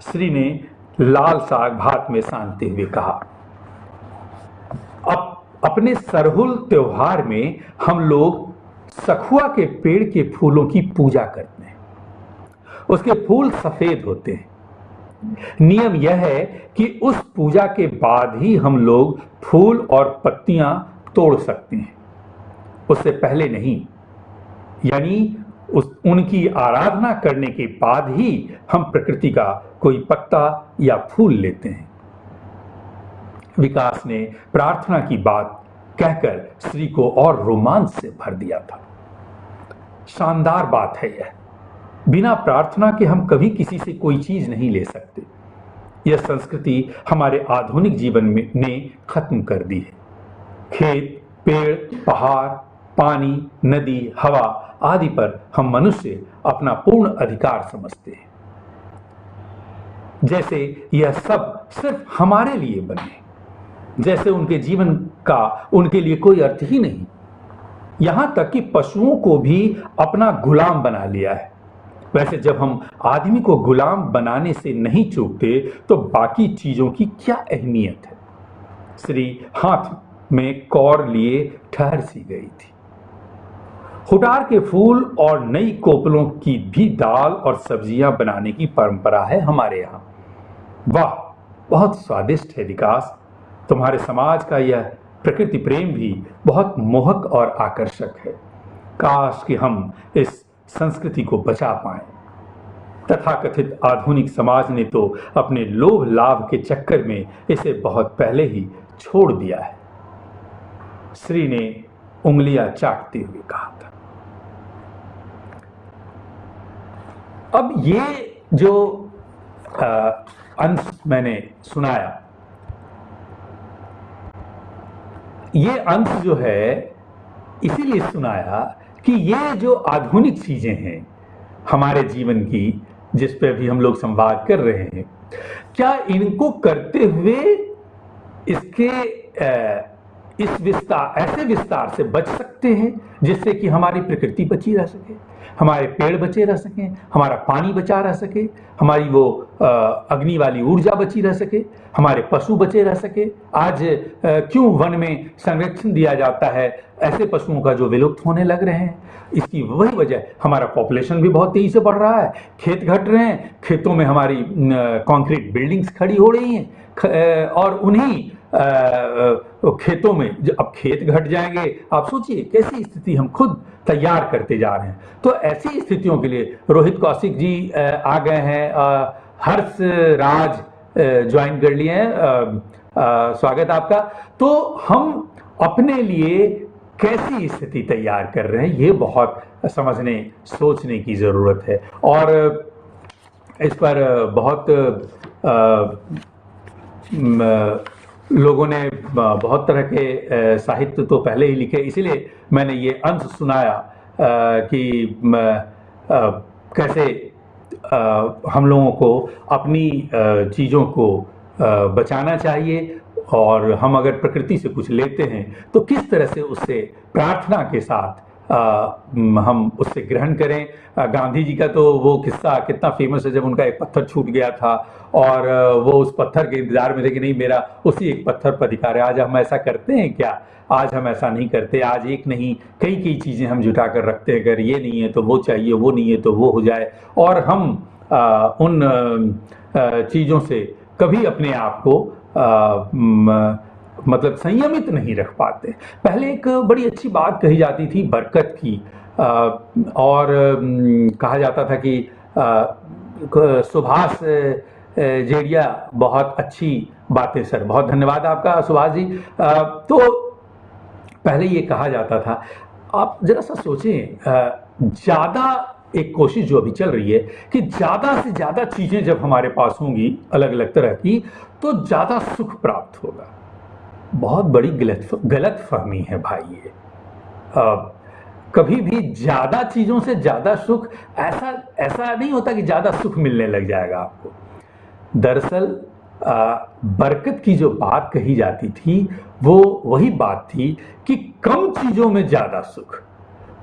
श्री ने लाल साग भात में सानते हुए कहा। अपने सरहुल त्योहार में हम लोग सखुआ के पेड़ के फूलों की पूजा करते हैं। उसके फूल सफेद होते हैं। नियम यह है कि उस पूजा के बाद ही हम लोग फूल और पत्तियां तोड़ सकते हैं, उससे पहले नहीं। यानी उनकी आराधना करने के बाद ही हम प्रकृति का कोई पत्ता या फूल लेते हैं। विकास ने प्रार्थना की बात कहकर श्री को और रोमांच से भर दिया था। शानदार बात है यह। बिना प्रार्थना के हम कभी किसी से कोई चीज नहीं ले सकते। यह संस्कृति हमारे आधुनिक जीवन में ने खत्म कर दी है। खेत, पेड़, पहाड़, पानी, नदी, हवा आदि पर हम मनुष्य अपना पूर्ण अधिकार समझते हैं, जैसे यह सब सिर्फ हमारे लिए बने, जैसे उनके जीवन का उनके लिए कोई अर्थ ही नहीं। यहां तक कि पशुओं को भी अपना गुलाम बना लिया है। वैसे जब हम आदमी को गुलाम बनाने से नहीं चूकते तो बाकी चीजों की क्या अहमियत है? श्री हाथ में कौर लिए ठहर सी गई थी। खुटार के फूल और नई कोपलों की भी दाल और सब्जियां बनाने की परंपरा है हमारे यहाँ। वाह, बहुत स्वादिष्ट है विकास। तुम्हारे समाज का यह प्रकृति प्रेम भी बहुत मोहक और आकर्षक है। काश कि हम इस संस्कृति को बचा पाएं। तथाकथित आधुनिक समाज ने तो अपने लोभ लाभ के चक्कर में इसे बहुत पहले ही छोड़ दिया है, श्री ने उंगलियां चाटते हुए कहा था। अब ये जो अंश मैंने सुनाया, ये अंश जो है इसीलिए सुनाया कि ये जो आधुनिक चीजें हैं हमारे जीवन की, जिस पे भी हम लोग संवाद कर रहे हैं, क्या इनको करते हुए इसके इस ऐसे विस्तार से बच सकते हैं जिससे कि हमारी प्रकृति बची रह सके, हमारे पेड़ बचे रह सकें, हमारा पानी बचा रह सके, हमारी वो अग्नि वाली ऊर्जा बची रह सके, हमारे पशु बचे रह सके। आज क्यों वन में संरक्षण दिया जाता है ऐसे पशुओं का जो विलुप्त होने लग रहे हैं? इसकी वही वजह, हमारा पॉपुलेशन भी बहुत तेजी से बढ़ रहा है, खेत घट रहे हैं, खेतों में हमारी कंक्रीट बिल्डिंग्स खड़ी हो रही हैं और उन्हीं खेतों में अब खेत घट जाएंगे। आप सोचिए कैसी स्थिति हम खुद तैयार करते जा रहे हैं। तो ऐसी स्थितियों के लिए रोहित कौशिक जी आ गए हैं, हर्ष राज ज्वाइन कर लिए हैं, स्वागत आपका। तो हम अपने लिए कैसी स्थिति तैयार कर रहे हैं, ये बहुत समझने सोचने की जरूरत है। और इस पर बहुत लोगों ने बहुत तरह के साहित्य तो पहले ही लिखे, इसीलिए मैंने ये अंश सुनाया कि कैसे हम लोगों को अपनी चीज़ों को बचाना चाहिए, और हम अगर प्रकृति से कुछ लेते हैं तो किस तरह से उससे प्रार्थना के साथ हम उससे ग्रहण करें। गांधी जी का तो वो किस्सा कितना फेमस है, जब उनका एक पत्थर छूट गया था और वो उस पत्थर के इंतजार में थे कि नहीं मेरा उसी एक पत्थर पर अधिकार है। आज हम ऐसा करते हैं क्या? आज हम ऐसा नहीं करते। आज एक नहीं कई कई चीज़ें हम जुटा कर रखते हैं, अगर ये नहीं है तो वो चाहिए, वो नहीं है तो वो हो जाए, और हम उन चीज़ों से कभी अपने आप को मतलब संयमित नहीं रख पाते। पहले एक बड़ी अच्छी बात कही जाती थी बरकत की, और कहा जाता था कि सुभाष जेड़िया बहुत अच्छी बातें सर, बहुत धन्यवाद आपका सुभाष जी। तो पहले ये कहा जाता था, आप जरा सा सोचें, ज़्यादा एक कोशिश जो अभी चल रही है कि ज़्यादा से ज़्यादा चीज़ें जब हमारे पास होंगी अलग अलग तरह की, तो ज़्यादा सुख प्राप्त होगा। बहुत बड़ी गलत फहमी है भाई ये। कभी भी ज़्यादा चीज़ों से ज़्यादा सुख, ऐसा नहीं होता कि ज़्यादा सुख मिलने लग जाएगा आपको। दरअसल बरकत की जो बात कही जाती थी वो वही बात थी कि कम चीज़ों में ज़्यादा सुख।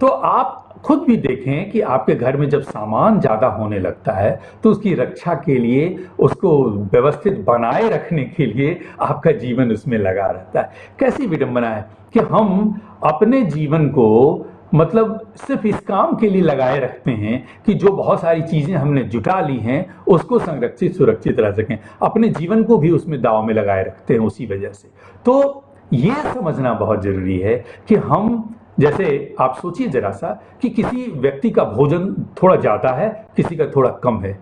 तो आप खुद भी देखें कि आपके घर में जब सामान ज़्यादा होने लगता है तो उसकी रक्षा के लिए, उसको व्यवस्थित बनाए रखने के लिए आपका जीवन उसमें लगा रहता है। कैसी विडंबना है कि हम अपने जीवन को मतलब सिर्फ इस काम के लिए लगाए रखते हैं कि जो बहुत सारी चीज़ें हमने जुटा ली हैं उसको संरक्षित सुरक्षित रह सकें, अपने जीवन को भी उसमें दांव में लगाए रखते हैं उसी वजह से। तो ये समझना बहुत ज़रूरी है कि हम, जैसे आप सोचिए जरा सा कि किसी व्यक्ति का भोजन थोड़ा ज़्यादा है, किसी का थोड़ा कम है,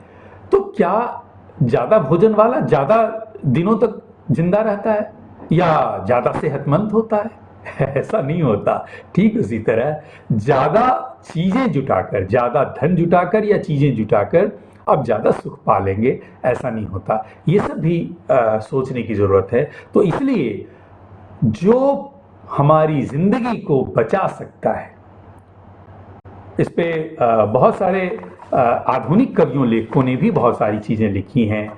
तो क्या ज़्यादा भोजन वाला ज़्यादा दिनों तक जिंदा रहता है या ज़्यादा सेहतमंद होता है? ऐसा नहीं होता। ठीक उसी तरह ज़्यादा चीज़ें जुटाकर, ज़्यादा धन जुटाकर या चीज़ें जुटाकर आप ज़्यादा सुख पा लेंगे, ऐसा नहीं होता। ये सब भी सोचने की ज़रूरत है। तो इसलिए जो हमारी जिंदगी को बचा सकता है, इस पे बहुत सारे आधुनिक कवियों लेखकों ने भी बहुत सारी चीज़ें लिखी हैं,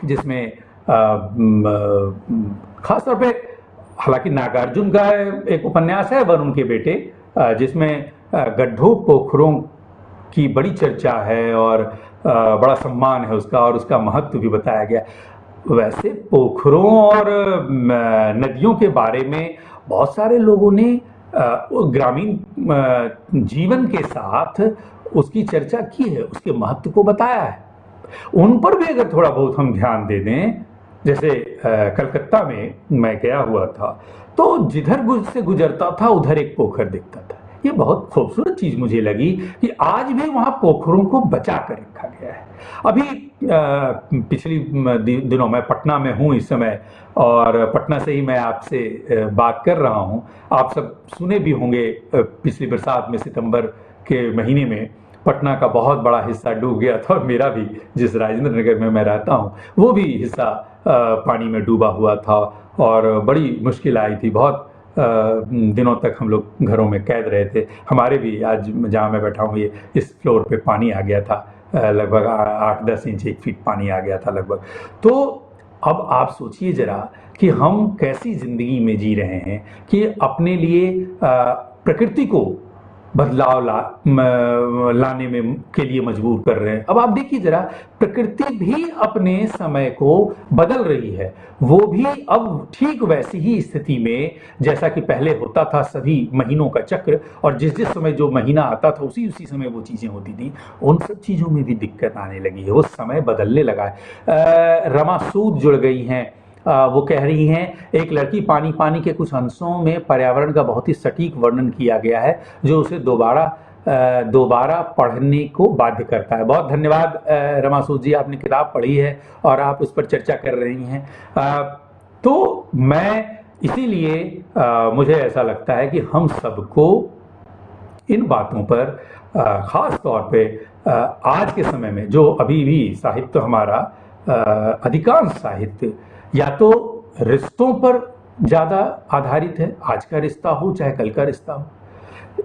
जिसमें खासतौर पे हालांकि नागार्जुन का एक उपन्यास है वरुण के बेटे, जिसमें गड्ढों पोखरों की बड़ी चर्चा है और बड़ा सम्मान है उसका, और उसका महत्व भी बताया गया। वैसे पोखरों और नदियों के बारे में बहुत सारे लोगों ने ग्रामीण जीवन के साथ उसकी चर्चा की है, उसके महत्व को बताया है। उन पर भी अगर थोड़ा बहुत हम ध्यान दे दें, जैसे कलकत्ता में मैं गया हुआ था तो जिधर से गुजरता था उधर एक पोखर दिखता था। ये बहुत खूबसूरत चीज़ मुझे लगी कि आज भी वहाँ पोखरों को बचा कर रखा गया है। अभी पिछली दिनों मैं पटना में हूँ इस समय, और पटना से ही मैं आपसे बात कर रहा हूँ। आप सब सुने भी होंगे पिछली बरसात में, सितंबर के महीने में पटना का बहुत बड़ा हिस्सा डूब गया था, और मेरा भी, जिस राजेंद्र नगर में मैं रहता हूँ, वो भी हिस्सा पानी में डूबा हुआ था और बड़ी मुश्किल आई थी। बहुत दिनों तक हम लोग घरों में कैद रहे थे। हमारे भी, आज जहाँ मैं बैठा हूँ, ये इस फ्लोर पे पानी आ गया था, लगभग 8-10 इंच, 1 फीट पानी आ गया था लगभग। तो अब आप सोचिए जरा कि हम कैसी ज़िंदगी में जी रहे हैं कि अपने लिए प्रकृति को बदलाव लाने में के लिए मजबूर कर रहे हैं। अब आप देखिए जरा, प्रकृति भी अपने समय को बदल रही है। वो भी अब ठीक वैसी ही स्थिति में जैसा कि पहले होता था, सभी महीनों का चक्र, और जिस जिस समय जो महीना आता था उसी समय वो चीज़ें होती थी, उन सब चीज़ों में भी दिक्कत आने लगी है। वो समय बदलने लगा है। रमा सूद जुड़ गई हैं। वो कह रही हैं, एक लड़की पानी पानी के कुछ अंशों में पर्यावरण का बहुत ही सटीक वर्णन किया गया है जो उसे दोबारा पढ़ने को बाध्य करता है। बहुत धन्यवाद रमा सूद जी, आपने किताब पढ़ी है और आप उस पर चर्चा कर रही हैं। तो मैं इसीलिए मुझे ऐसा लगता है कि हम सबको इन बातों पर ख़ास तौर पे आज के समय में, जो अभी भी साहित्य हमारा, अधिकांश साहित्य या तो रिश्तों पर ज़्यादा आधारित है, आज का रिश्ता हो चाहे कल का रिश्ता हो,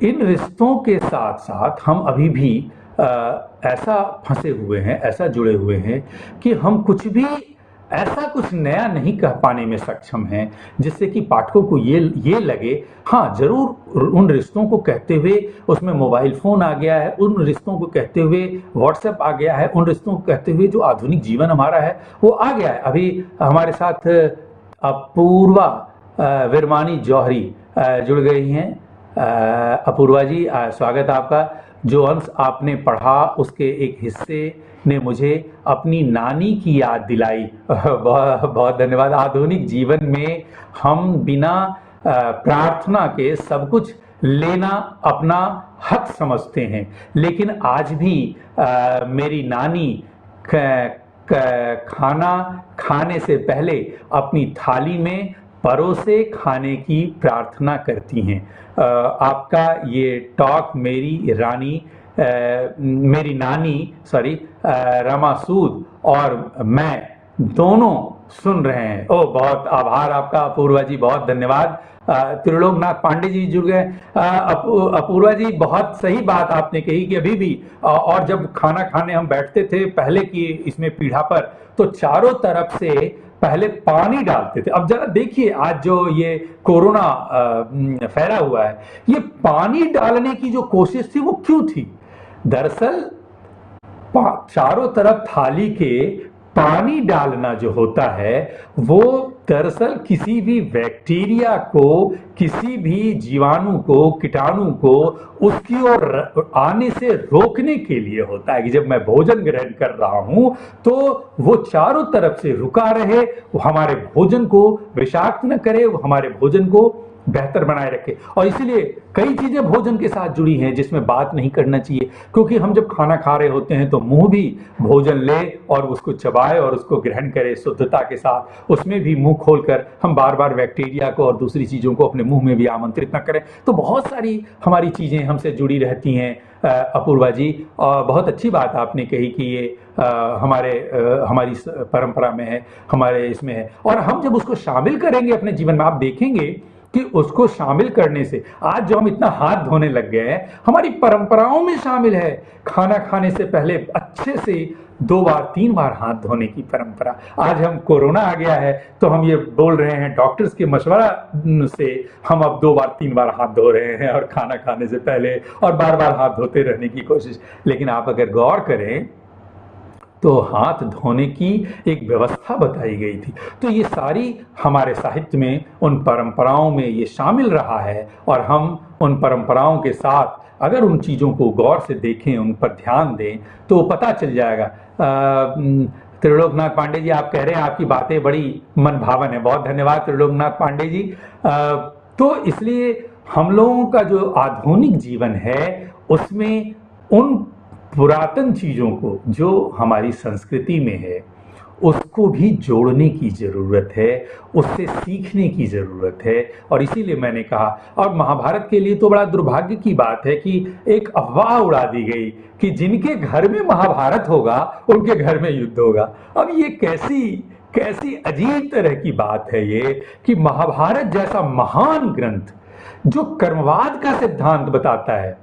इन रिश्तों के साथ साथ हम अभी भी ऐसा फंसे हुए हैं, ऐसा जुड़े हुए हैं कि हम ऐसा कुछ नया नहीं कह पाने में सक्षम हैं जिससे कि पाठकों को ये लगे, हाँ जरूर उन रिश्तों को कहते हुए उसमें मोबाइल फ़ोन आ गया है, उन रिश्तों को कहते हुए व्हाट्सएप आ गया है, उन रिश्तों को कहते हुए जो आधुनिक जीवन हमारा है वो आ गया है। अभी हमारे साथ अपूर्वा विरमानी जौहरी जुड़ गई हैं। अपूर्वा जी, स्वागत आपका। जो अंश आपने पढ़ा उसके एक हिस्से ने मुझे अपनी नानी की याद दिलाई। बहुत बहुत धन्यवाद। आधुनिक जीवन में हम बिना प्रार्थना के सब कुछ लेना अपना हक समझते हैं, लेकिन आज भी मेरी नानी खाना खाने से पहले अपनी थाली में परोसे खाने की प्रार्थना करती हैं। आपका ये टॉक मेरी नानी रमा सूद और मैं दोनों सुन रहे हैं। ओ, बहुत आभार आपका अपूर्वा जी, बहुत धन्यवाद। त्रिलोकनाथ पांडे जी जुड़ गए। अपूर्वा जी, बहुत सही बात आपने कही कि अभी भी और जब खाना खाने हम बैठते थे पहले की इसमें पीढ़ा पर, तो चारों तरफ से पहले पानी डालते थे। अब जरा देखिए आज जो ये कोरोना फैला हुआ है, ये पानी डालने की जो कोशिश थी वो क्यों थी? दरअसल चारों तरफ थाली के पानी डालना जो होता है वो दरअसल किसी भी बैक्टीरिया को, किसी भी जीवाणु को, कीटाणु को उसकी ओर आने से रोकने के लिए होता है कि जब मैं भोजन ग्रहण कर रहा हूं तो वो चारों तरफ से रुका रहे, वो हमारे भोजन को विषाक्त न करे, वो हमारे भोजन को बेहतर बनाए रखे। और इसीलिए कई चीजें भोजन के साथ जुड़ी हैं जिसमें बात नहीं करना चाहिए, क्योंकि हम जब खाना खा रहे होते हैं तो मुंह भी भोजन ले और उसको चबाए और उसको ग्रहण करे शुद्धता के साथ। उसमें भी मुंह खोलकर हम बार बार बैक्टीरिया को और दूसरी चीजों को अपने मुंह में भी आमंत्रित न करें। तो बहुत सारी हमारी चीजें हमसे जुड़ी रहती हैं। अपूर्वा जी, बहुत अच्छी बात आपने कही कि ये हमारी परंपरा में है, हमारे इसमें है, और हम जब उसको शामिल करेंगे अपने जीवन में, आप देखेंगे कि उसको शामिल करने से आज जो हम इतना हाथ धोने लग गए हैं, हमारी परंपराओं में शामिल है। खाना खाने से पहले अच्छे से 2 बार 3 बार हाथ धोने की परंपरा। आज हम कोरोना आ गया है तो हम ये बोल रहे हैं डॉक्टर्स के मशवरा से हम अब 2 बार 3 बार हाथ धो रहे हैं और खाना खाने से पहले और बार बार हाथ धोते रहने की कोशिश। लेकिन आप अगर गौर करें तो हाथ धोने की एक व्यवस्था बताई गई थी। तो ये सारी हमारे साहित्य में, उन परंपराओं में ये शामिल रहा है, और हम उन परंपराओं के साथ अगर उन चीज़ों को गौर से देखें, उन पर ध्यान दें तो पता चल जाएगा। त्रिलोकनाथ पांडे जी, आप कह रहे हैं आपकी बातें बड़ी मन भावन है। बहुत धन्यवाद त्रिलोकनाथ पांडे जी। तो इसलिए हम लोगों का जो आधुनिक जीवन है उसमें उन पुरातन चीजों को जो हमारी संस्कृति में है उसको भी जोड़ने की जरूरत है, उससे सीखने की जरूरत है। और इसीलिए मैंने कहा, और महाभारत के लिए तो बड़ा दुर्भाग्य की बात है कि एक अफवाह उड़ा दी गई कि जिनके घर में महाभारत होगा उनके घर में युद्ध होगा। अब ये कैसी अजीब तरह की बात है ये कि महाभारत जैसा महान ग्रंथ जो कर्मवाद का सिद्धांत बताता है,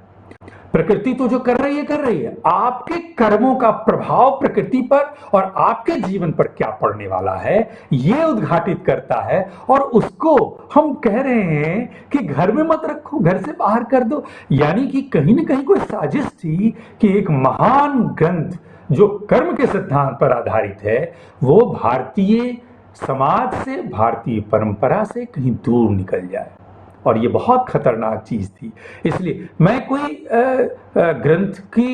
प्रकृति तो जो कर रही है, आपके कर्मों का प्रभाव प्रकृति पर और आपके जीवन पर क्या पड़ने वाला है ये उद्घाटित करता है। और उसको हम कह रहे हैं कि घर में मत रखो, घर से बाहर कर दो। यानी कि कहीं ना कहीं कोई साजिश थी कि एक महान ग्रंथ जो कर्म के सिद्धांत पर आधारित है वो भारतीय समाज से, भारतीय परंपरा से कहीं दूर निकल जाए, और ये बहुत खतरनाक चीज थी। इसलिए मैं कोई ग्रंथ की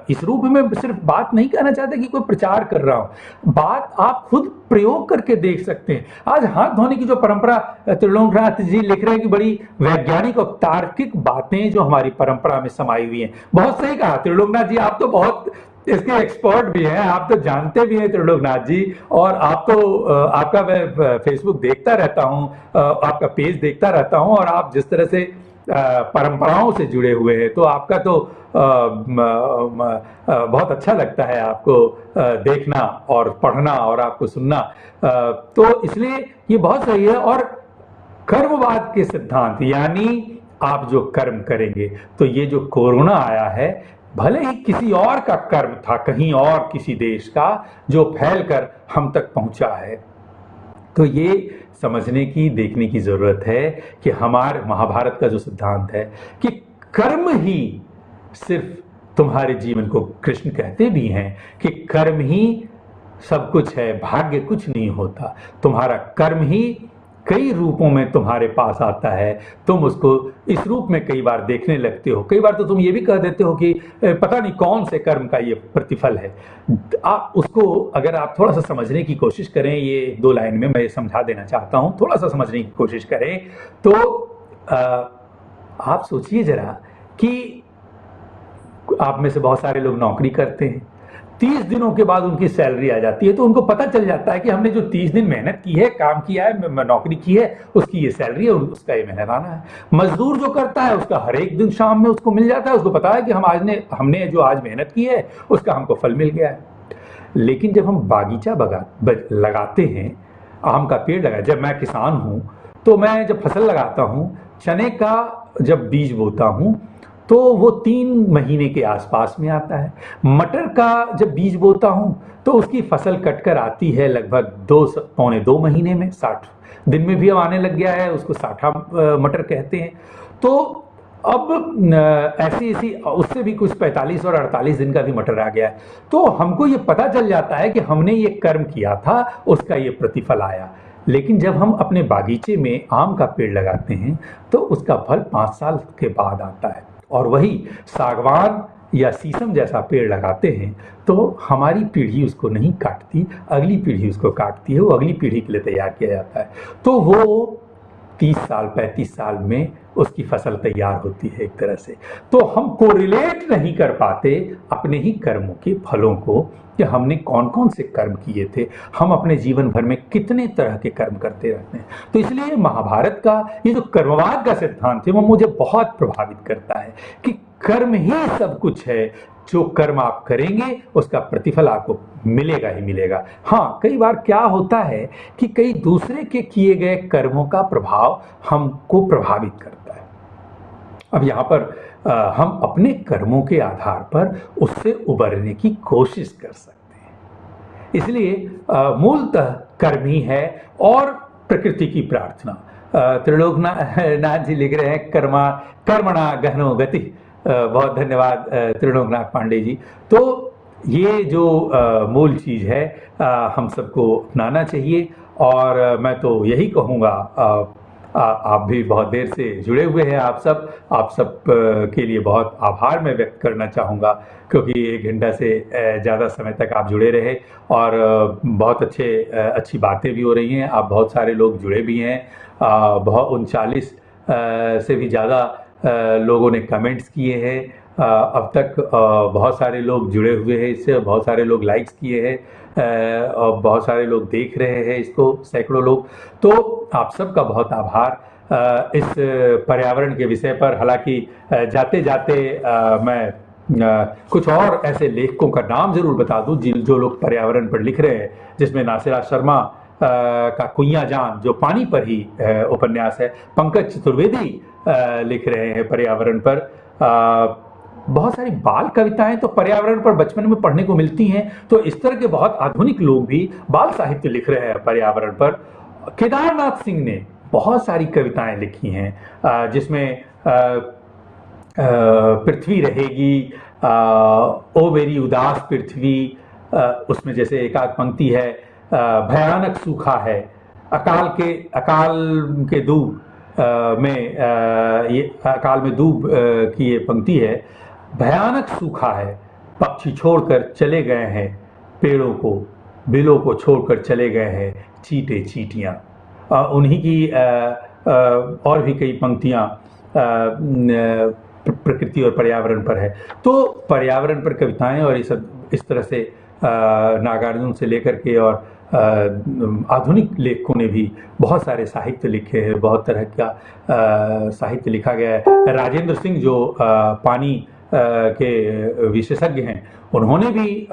इस रूप में सिर्फ बात नहीं कहना चाहता कि कोई प्रचार कर रहा हूं, बात आप खुद प्रयोग करके देख सकते हैं। आज हाथ धोने की जो परंपरा त्रिलोकनाथ जी लिख रहे हैं कि बड़ी वैज्ञानिक और तार्किक बातें जो हमारी परंपरा में समाई हुई हैं। बहुत सही कहा त्रिलोकनाथ जी, आप तो बहुत इसके एक्सपर्ट भी हैं, आप तो जानते भी हैं त्रिलोकनाथ जी। और आप तो आपका मैं फेसबुक देखता रहता हूं, आपका पेज देखता रहता हूं, और आप जिस तरह से परंपराओं से जुड़े हुए हैं तो आपका तो बहुत अच्छा लगता है आपको देखना और पढ़ना और आपको सुनना। तो इसलिए ये बहुत सही है। और कर्मवाद के सिद्धांत, यानी आप जो कर्म करेंगे, तो ये जो कोरोना आया है भले ही किसी और का कर्म था, कहीं और किसी देश का, जो फैलकर हम तक पहुंचा है। तो ये समझने की, देखने की जरूरत है कि हमारे महाभारत का जो सिद्धांत है कि कर्म ही सिर्फ तुम्हारे जीवन को, कृष्ण कहते भी हैं कि कर्म ही सब कुछ है, भाग्य कुछ नहीं होता, तुम्हारा कर्म ही कई रूपों में तुम्हारे पास आता है, तुम उसको इस रूप में कई बार देखने लगते हो। कई बार तो तुम ये भी कह देते हो कि पता नहीं कौन से कर्म का ये प्रतिफल है। आप उसको अगर आप थोड़ा सा समझने की कोशिश करें, ये 2 लाइन में मैं समझा देना चाहता हूं, थोड़ा सा समझने की कोशिश करें तो आप सोचिए जरा कि आप में से बहुत सारे लोग नौकरी करते हैं, 30 दिनों के बाद उनकी सैलरी आ जाती है, तो उनको पता चल जाता है कि हमने जो 30 दिन मेहनत की है, काम किया है, नौकरी की है, उसकी ये सैलरी है और उसका ये मेहनताना है। मजदूर जो करता है उसका हर एक दिन शाम में उसको मिल जाता है, उसको पता है कि हमने जो आज मेहनत की है उसका हमको फल मिल गया है। लेकिन जब हम बागीचा लगाते हैं, आम का पेड़ लगाए, जब मैं किसान हूं तो मैं जब फसल लगाता हूं, चने का जब बीज बोता हूं तो वो 3 महीने के आसपास में आता है। मटर का जब बीज बोता हूं तो उसकी फसल कटकर आती है लगभग 2 महीने में, 60 दिन में भी अब आने लग गया है, उसको साठा मटर कहते हैं। तो अब ऐसी उससे भी कुछ 45 और 48 दिन का भी मटर आ गया है। तो हमको ये पता चल जाता है कि हमने ये कर्म किया था, उसका ये प्रतिफल आया। लेकिन जब हम अपने बागीचे में आम का पेड़ लगाते हैं तो उसका फल 5 साल के बाद आता है। और वही सागवान या शीशम जैसा पेड़ लगाते हैं तो हमारी पीढ़ी उसको नहीं काटती, अगली पीढ़ी उसको काटती है, वो अगली पीढ़ी के लिए तैयार किया जाता है। तो वो 30 साल 35 साल में उसकी फसल तैयार होती है एक तरह से। तो हम कोरिलेट नहीं कर पाते अपने ही कर्मों के फलों को कि हमने कौन कौन से कर्म किए थे, हम अपने जीवन भर में कितने तरह के कर्म करते रहते हैं। तो इसलिए महाभारत का ये जो कर्मवाद का सिद्धांत है वो मुझे बहुत प्रभावित करता है कि कर्म ही सब कुछ है। जो कर्म आप करेंगे उसका प्रतिफल आपको मिलेगा ही मिलेगा। हाँ, कई बार क्या होता है कि कई दूसरे के किए गए कर्मों का प्रभाव हमको प्रभावित करता है। अब यहाँ पर हम अपने कर्मों के आधार पर उससे उबरने की कोशिश कर सकते हैं। इसलिए मूलतः कर्म ही है और प्रकृति की प्रार्थना। त्रिलोकनाथ जी लिख रहे हैं कर्मणा गहनो गति। बहुत धन्यवाद त्रिलोकनाथ पांडे जी। तो ये जो मूल चीज है हम सबको अपनाना चाहिए। और मैं तो यही कहूँगा, आप भी बहुत देर से जुड़े हुए हैं, आप सब के लिए बहुत आभार मैं व्यक्त करना चाहूँगा, क्योंकि 1 घंटा से ज़्यादा समय तक आप जुड़े रहे और बहुत अच्छी बातें भी हो रही हैं। आप बहुत सारे लोग जुड़े भी हैं, बहुत 39 से भी ज़्यादा लोगों ने कमेंट्स किए हैं अब तक। बहुत सारे लोग जुड़े हुए हैं इससे, बहुत सारे लोग लाइक्स किए हैं और बहुत सारे लोग देख रहे हैं इसको, सैकड़ों लोग। तो आप सबका बहुत आभार इस पर्यावरण के विषय पर। हालांकि जाते जाते मैं कुछ और ऐसे लेखकों का नाम जरूर बता दूं जो लोग पर्यावरण पर लिख रहे हैं, जिसमें नासिरा शर्मा का कुइयां जान जो पानी पर ही उपन्यास है, पंकज चतुर्वेदी लिख रहे हैं पर्यावरण पर। बहुत सारी बाल कविताएं तो पर्यावरण पर बचपन में पढ़ने को मिलती हैं। तो इस तरह के बहुत आधुनिक लोग भी बाल साहित्य लिख रहे हैं पर्यावरण पर। केदारनाथ सिंह ने बहुत सारी कविताएं लिखी हैं जिसमें पृथ्वी रहेगी, ओ मेरी उदास पृथ्वी, उसमें जैसे एक आध पंक्ति है, भयानक सूखा है, अकाल के दूब में ये अकाल में दूब की ये पंक्ति है, भयानक सूखा है, पक्षी छोड़कर चले गए हैं पेड़ों को, बिलों को छोड़कर चले गए हैं चींटे चींटियां। उन्हीं की और भी कई पंक्तियां प्रकृति और पर्यावरण पर है। तो पर्यावरण पर कविताएं और इस तरह से नागार्जुन से लेकर के और आधुनिक लेखकों ने भी बहुत सारे साहित्य लिखे हैं, बहुत तरह का साहित्य लिखा गया है। राजेंद्र सिंह जो पानी के विशेषज्ञ हैं, उन्होंने भी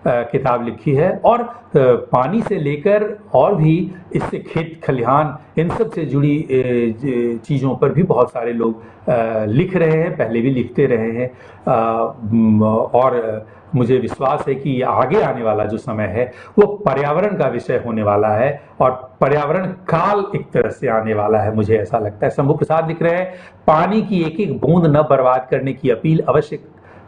किताब लिखी है और पानी से लेकर और भी इससे खेत खलिहान इन सब से जुड़ी चीज़ों पर भी बहुत सारे लोग लिख रहे हैं, पहले भी लिखते रहे हैं। और मुझे विश्वास है कि आगे आने वाला जो समय है वो पर्यावरण का विषय होने वाला है और पर्यावरण काल एक तरह से आने वाला है, मुझे ऐसा लगता है। शंभू प्रसाद लिख रहे हैं, पानी की एक एक बूंद न बर्बाद करने की अपील अवश्य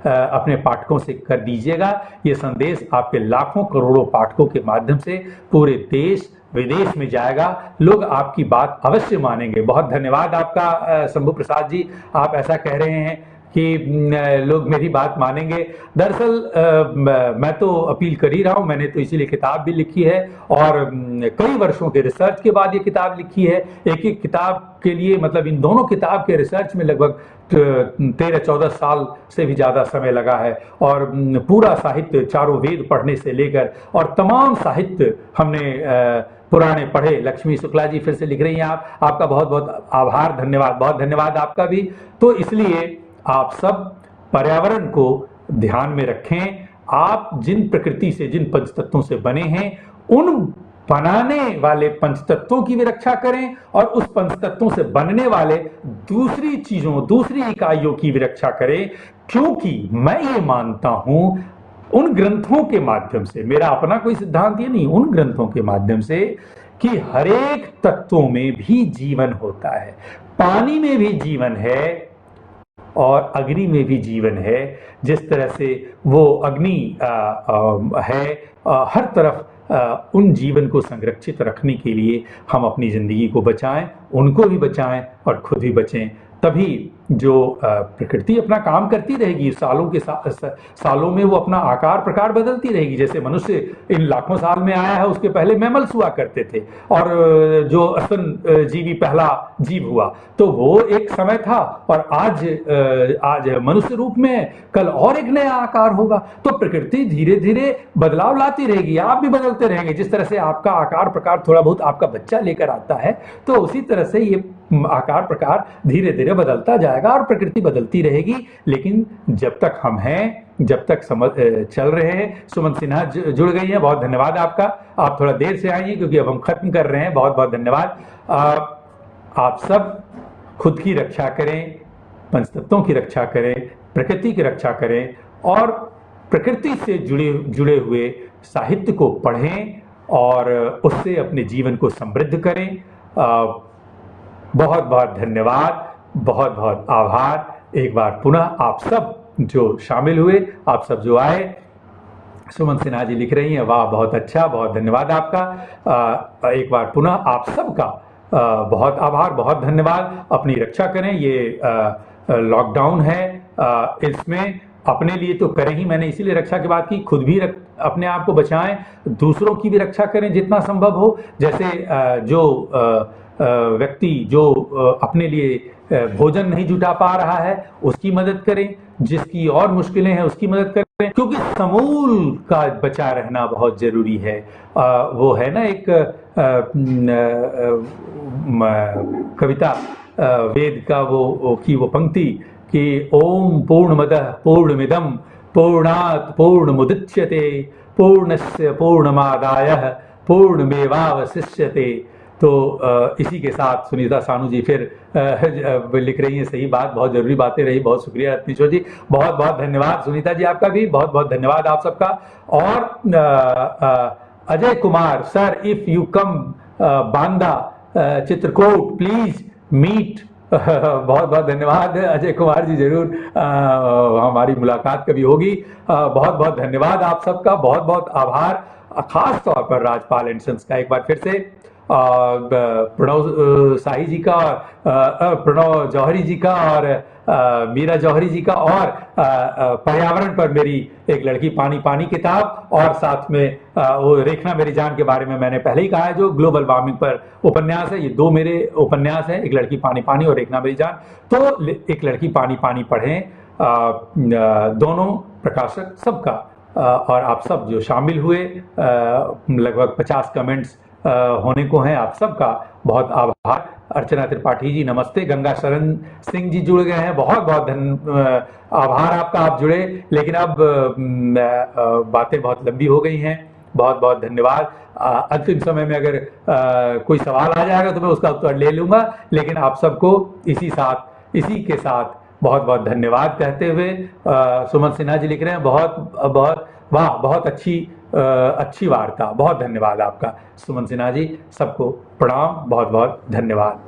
अपने पाठकों से कर दीजिएगा। ये संदेश आपके लाखों करोड़ों पाठकों के माध्यम से पूरे देश विदेश में जाएगा। लोग आपकी बात अवश्य मानेंगे। बहुत धन्यवाद आपका शंभू प्रसाद जी, आप ऐसा कह रहे हैं कि लोग मेरी बात मानेंगे। दरअसल मैं तो अपील कर ही रहा हूँ, मैंने तो इसीलिए किताब भी लिखी है और कई वर्षों के रिसर्च के बाद ये किताब लिखी है। एक एक किताब के लिए, मतलब इन दोनों किताब के रिसर्च में लगभग 13-14 साल से भी ज़्यादा समय लगा है और पूरा साहित्य, चारों वेद पढ़ने से लेकर और तमाम साहित्य हमने पुराने पढ़े। लक्ष्मी शुक्ला जी फिर से लिख रही हैं, आपका बहुत बहुत आभार, धन्यवाद, बहुत धन्यवाद आपका भी। तो इसलिए आप सब पर्यावरण को ध्यान में रखें। आप जिन प्रकृति से, जिन पंचतत्वों से बने हैं, उन बनाने वाले पंचतत्वों की भी रक्षा करें और उस पंचतत्वों से बनने वाले दूसरी चीजों, दूसरी इकाइयों की भी रक्षा करें। क्योंकि मैं ये मानता हूं, उन ग्रंथों के माध्यम से, मेरा अपना कोई सिद्धांत ये नहीं, उन ग्रंथों के माध्यम से कि हरेक तत्वों में भी जीवन होता है। पानी में भी जीवन है और अग्नि में भी जीवन है। जिस तरह से वो अग्नि है, हर तरफ उन जीवन को संरक्षित रखने के लिए हम अपनी जिंदगी को बचाएं, उनको भी बचाएं और खुद भी बचें। तभी जो प्रकृति अपना काम करती रहेगी, सालों में वो अपना आकार प्रकार बदलती रहेगी। जैसे मनुष्य इन लाखों साल में आया है, उसके पहले मैमल्स हुआ करते थे और जो स्तन जीवी पहला जीव हुआ, तो वो एक समय था और आज मनुष्य रूप में, कल और एक नया आकार होगा। तो प्रकृति धीरे धीरे बदलाव लाती रहेगी, आप भी बदलते रहेंगे। जिस तरह से आपका आकार प्रकार थोड़ा बहुत आपका बच्चा लेकर आता है, तो उसी तरह से ये आकार प्रकार धीरे धीरे बदलता जाएगा और प्रकृति बदलती रहेगी। लेकिन जब तक हम हैं, जब तक चल रहे हैं। सुमन सिन्हा जुड़ गई हैं, बहुत धन्यवाद आपका। आप थोड़ा देर से आइए क्योंकि अब हम खत्म कर रहे हैं। बहुत बहुत धन्यवाद। आप सब खुद की रक्षा करें, पंचतत्वों की रक्षा करें, प्रकृति की रक्षा करें और प्रकृति से जुड़े हुए साहित्य को पढ़ें और उससे अपने जीवन को समृद्ध करें। बहुत बहुत धन्यवाद, बहुत बहुत आभार। एक बार पुनः आप सब जो शामिल हुए, आप सब जो आए। सुमन सिन्हा जी लिख रही हैं, वाह बहुत अच्छा, बहुत धन्यवाद आपका। एक बार पुनः आप सबका बहुत आभार, बहुत धन्यवाद। अपनी रक्षा करें। ये लॉकडाउन है, इसमें अपने लिए तो करें ही, मैंने इसीलिए रक्षा की बात की। खुद भी अपने आप को बचाएं, दूसरों की भी रक्षा करें जितना संभव हो। जैसे जो व्यक्ति जो अपने लिए भोजन नहीं जुटा पा रहा है, उसकी मदद करें। जिसकी और मुश्किलें हैं उसकी मदद करें, क्योंकि समूल का बचा रहना बहुत जरूरी है। वो है ना एक कविता, वेद का वो पंक्ति कि ओम पूर्णमदः पूर्णमिदं पूर्णात् पूर्णमुदच्यते पूर्णस्य पूर्णमादाय पूर्णमेवावशिष्यते। तो इसी के साथ सुनीता सानू जी फिर लिख रही हैं, सही बात, बहुत जरूरी बातें रही। बहुत शुक्रिया रत्नेश्वर जी, बहुत बहुत धन्यवाद। सुनीता जी आपका भी बहुत बहुत धन्यवाद आप सबका। और Ajay Kumar sir, if you come Banda Chitrakoot please meet. बहुत बहुत धन्यवाद अजय कुमार जी, जरूर हमारी मुलाकात कभी होगी। बहुत बहुत धन्यवाद आप सबका, बहुत बहुत आभार। खास तौर पर राजपाल एंड सन्स का एक बार फिर से, प्रणव शाही जी का, प्रणव जौहरी जी का और मीरा जौहरी जी का, और पर्यावरण पर मेरी एक लड़की पानी पानी किताब, और साथ में वो रेखना मेरी जान के बारे में मैंने पहले ही कहा है, जो ग्लोबल वार्मिंग पर उपन्यास है। ये दो मेरे उपन्यास हैं, एक लड़की पानी पानी और रेखना मेरी जान। तो एक लड़की पानी पानी पढ़ें, दोनों प्रकाशक सबका। और आप सब जो शामिल हुए, लगभग 50 कमेंट्स होने को हैं, आप सबका बहुत आभार। अर्चना त्रिपाठी जी नमस्ते। गंगा शरण सिंह जी जुड़ गए हैं, बहुत बहुत आभार आपका, आप जुड़े। लेकिन अब बातें बहुत लंबी हो गई हैं, बहुत बहुत धन्यवाद। अंतिम समय में अगर कोई सवाल आ जाएगा तो मैं उसका उत्तर ले लूंगा, लेकिन आप सबको इसी के साथ बहुत बहुत धन्यवाद कहते हुए, सुमन सिन्हा जी लिख रहे हैं, बहुत वाह, बहुत अच्छी वार्ता, बहुत धन्यवाद आपका सुमन सिन्हा जी। सबको प्रणाम, बहुत बहुत धन्यवाद।